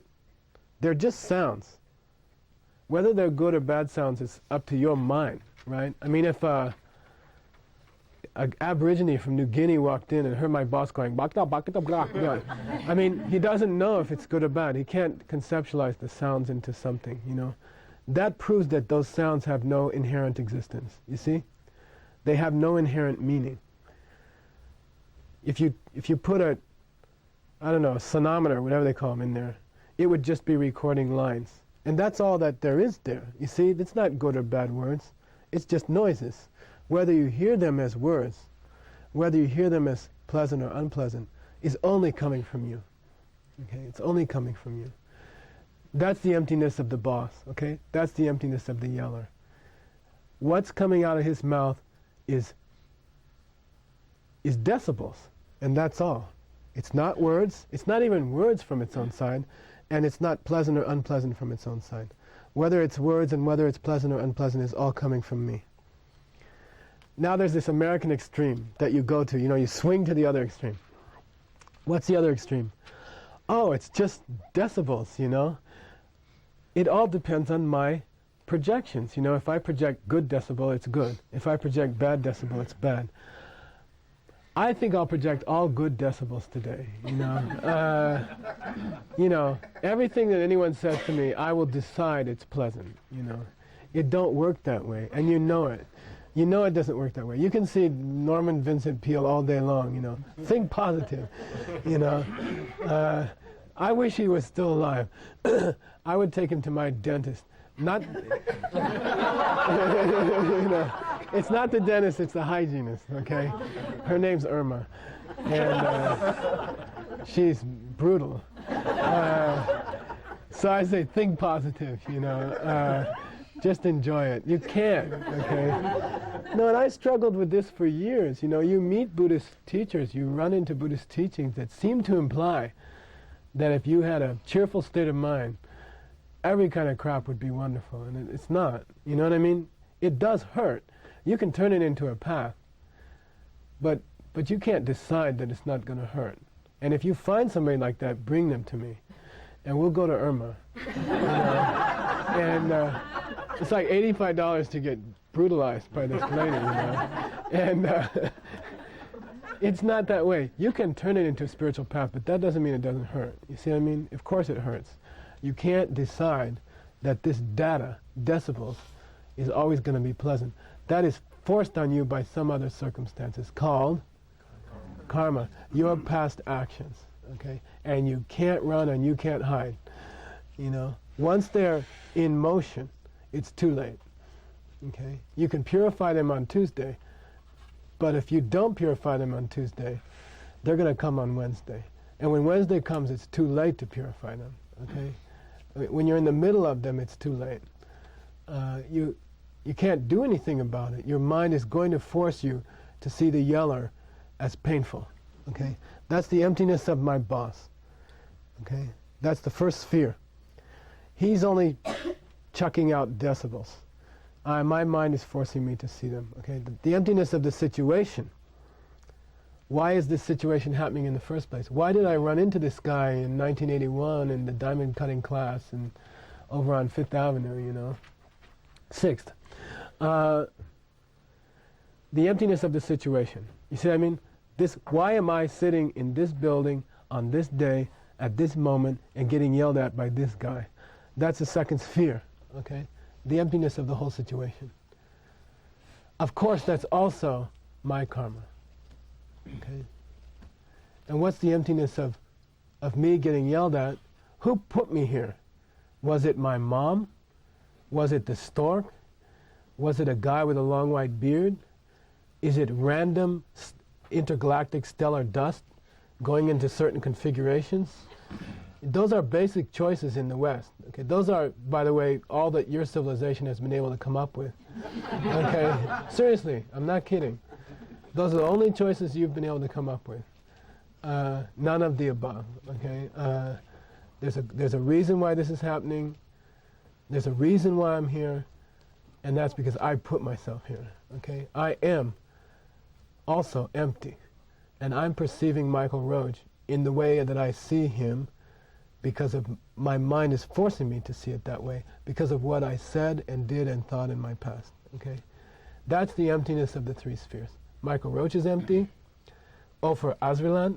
S1: They're just sounds. Whether they're good or bad sounds is up to your mind, right? I mean, if an Aborigine from New Guinea walked in and heard my boss going, I mean, he doesn't know if it's good or bad. He can't conceptualize the sounds into something, you know. That proves that those sounds have no inherent existence, you see? They have no inherent meaning. If you put a, I don't know, a sonometer, whatever they call them in there, it would just be recording lines. And that's all that there is there. You see, it's not good or bad words. It's just noises. Whether you hear them as words whether you hear them as pleasant or unpleasant, is only coming from you. Okay, it's only coming from you. That's the emptiness of the boss, okay? That's the emptiness of the yeller. What's coming out of his mouth is decibels, and that's all. It's not words, it's not even words from its own side, and it's not pleasant or unpleasant from its own side. Whether it's words and whether it's pleasant or unpleasant is all coming from me. Now there's this American extreme that you go to, you swing to the other extreme. What's the other extreme? Oh, it's just decibels, It all depends on my projections. If I project good decibel, it's good. If I project bad decibel, it's bad. I think I'll project all good decibels today, everything that anyone says to me, I will decide it's pleasant, It don't work that way, and you know it. You know it doesn't work that way. You can see Norman Vincent Peale all day long, Think positive, I wish he was still alive. I would take him to my dentist. Not, it's not the dentist, it's the hygienist, okay? Her name's Irma, and she's brutal. So I say, think positive, just enjoy it. You can, okay? No, and I struggled with this for years. You meet Buddhist teachers, you run into Buddhist teachings that seem to imply that if you had a cheerful state of mind, every kind of crap would be wonderful, and it's not. You know what I mean? It does hurt. You can turn it into a path, but you can't decide that it's not going to hurt. And if you find somebody like that, bring them to me, and we'll go to Irma. And it's like $85 to get brutalized by this lady, And it's not that way. You can turn it into a spiritual path, but that doesn't mean it doesn't hurt. You see what I mean? Of course it hurts. You can't decide that this data, decibels, is always going to be pleasant. That is forced on you by some other circumstances called karma, your past actions, okay? And you can't run and you can't hide, Once they're in motion, it's too late, okay? You can purify them on Tuesday, but if you don't purify them on Tuesday, they're going to come on Wednesday. And when Wednesday comes, it's too late to purify them, okay? When you're in the middle of them, it's too late. You can't do anything about it. Your mind is going to force you to see the yeller as painful, okay? That's the emptiness of my boss, okay? That's the first sphere. He's only chucking out decibels. My mind is forcing me to see them, okay? The emptiness of the situation. Why is this situation happening in the first place? Why did I run into this guy in 1981 in the diamond cutting class and over on 5th Avenue, 6th? The emptiness of the situation. You see what I mean? Why am I sitting in this building on this day at this moment and getting yelled at by this guy? That's the second sphere, okay? The emptiness of the whole situation. Of course, that's also my karma. Okay? And what's the emptiness of me getting yelled at? Who put me here? Was it my mom? Was it the stork? Was it a guy with a long white beard? Is it random intergalactic stellar dust going into certain configurations? Those are basic choices in the West. Okay? Those are, by the way, all that your civilization has been able to come up with. Okay? Seriously, I'm not kidding. Those are the only choices you've been able to come up with. None of the above, okay? There's a reason why this is happening. There's a reason why I'm here, and that's because I put myself here, okay? I am also empty, and I'm perceiving Michael Roach in the way that I see him because of my mind is forcing me to see it that way because of what I said and did and thought in my past, okay? That's the emptiness of the three spheres. Michael Roach is empty, Ofer Azrilan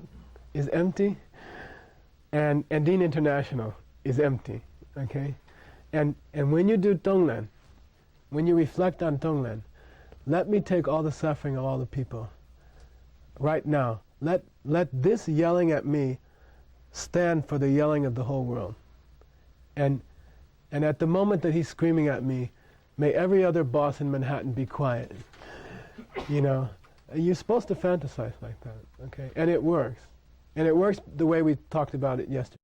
S1: is empty, and Dean International is empty, okay? And when you do Tonglen', when you reflect on Tonglen', let me take all the suffering of all the people right now. Let this yelling at me stand for the yelling of the whole world. And at the moment that he's screaming at me, may every other boss in Manhattan be quiet, You're supposed to fantasize like that, okay? And it works. And it works the way we talked about it yesterday.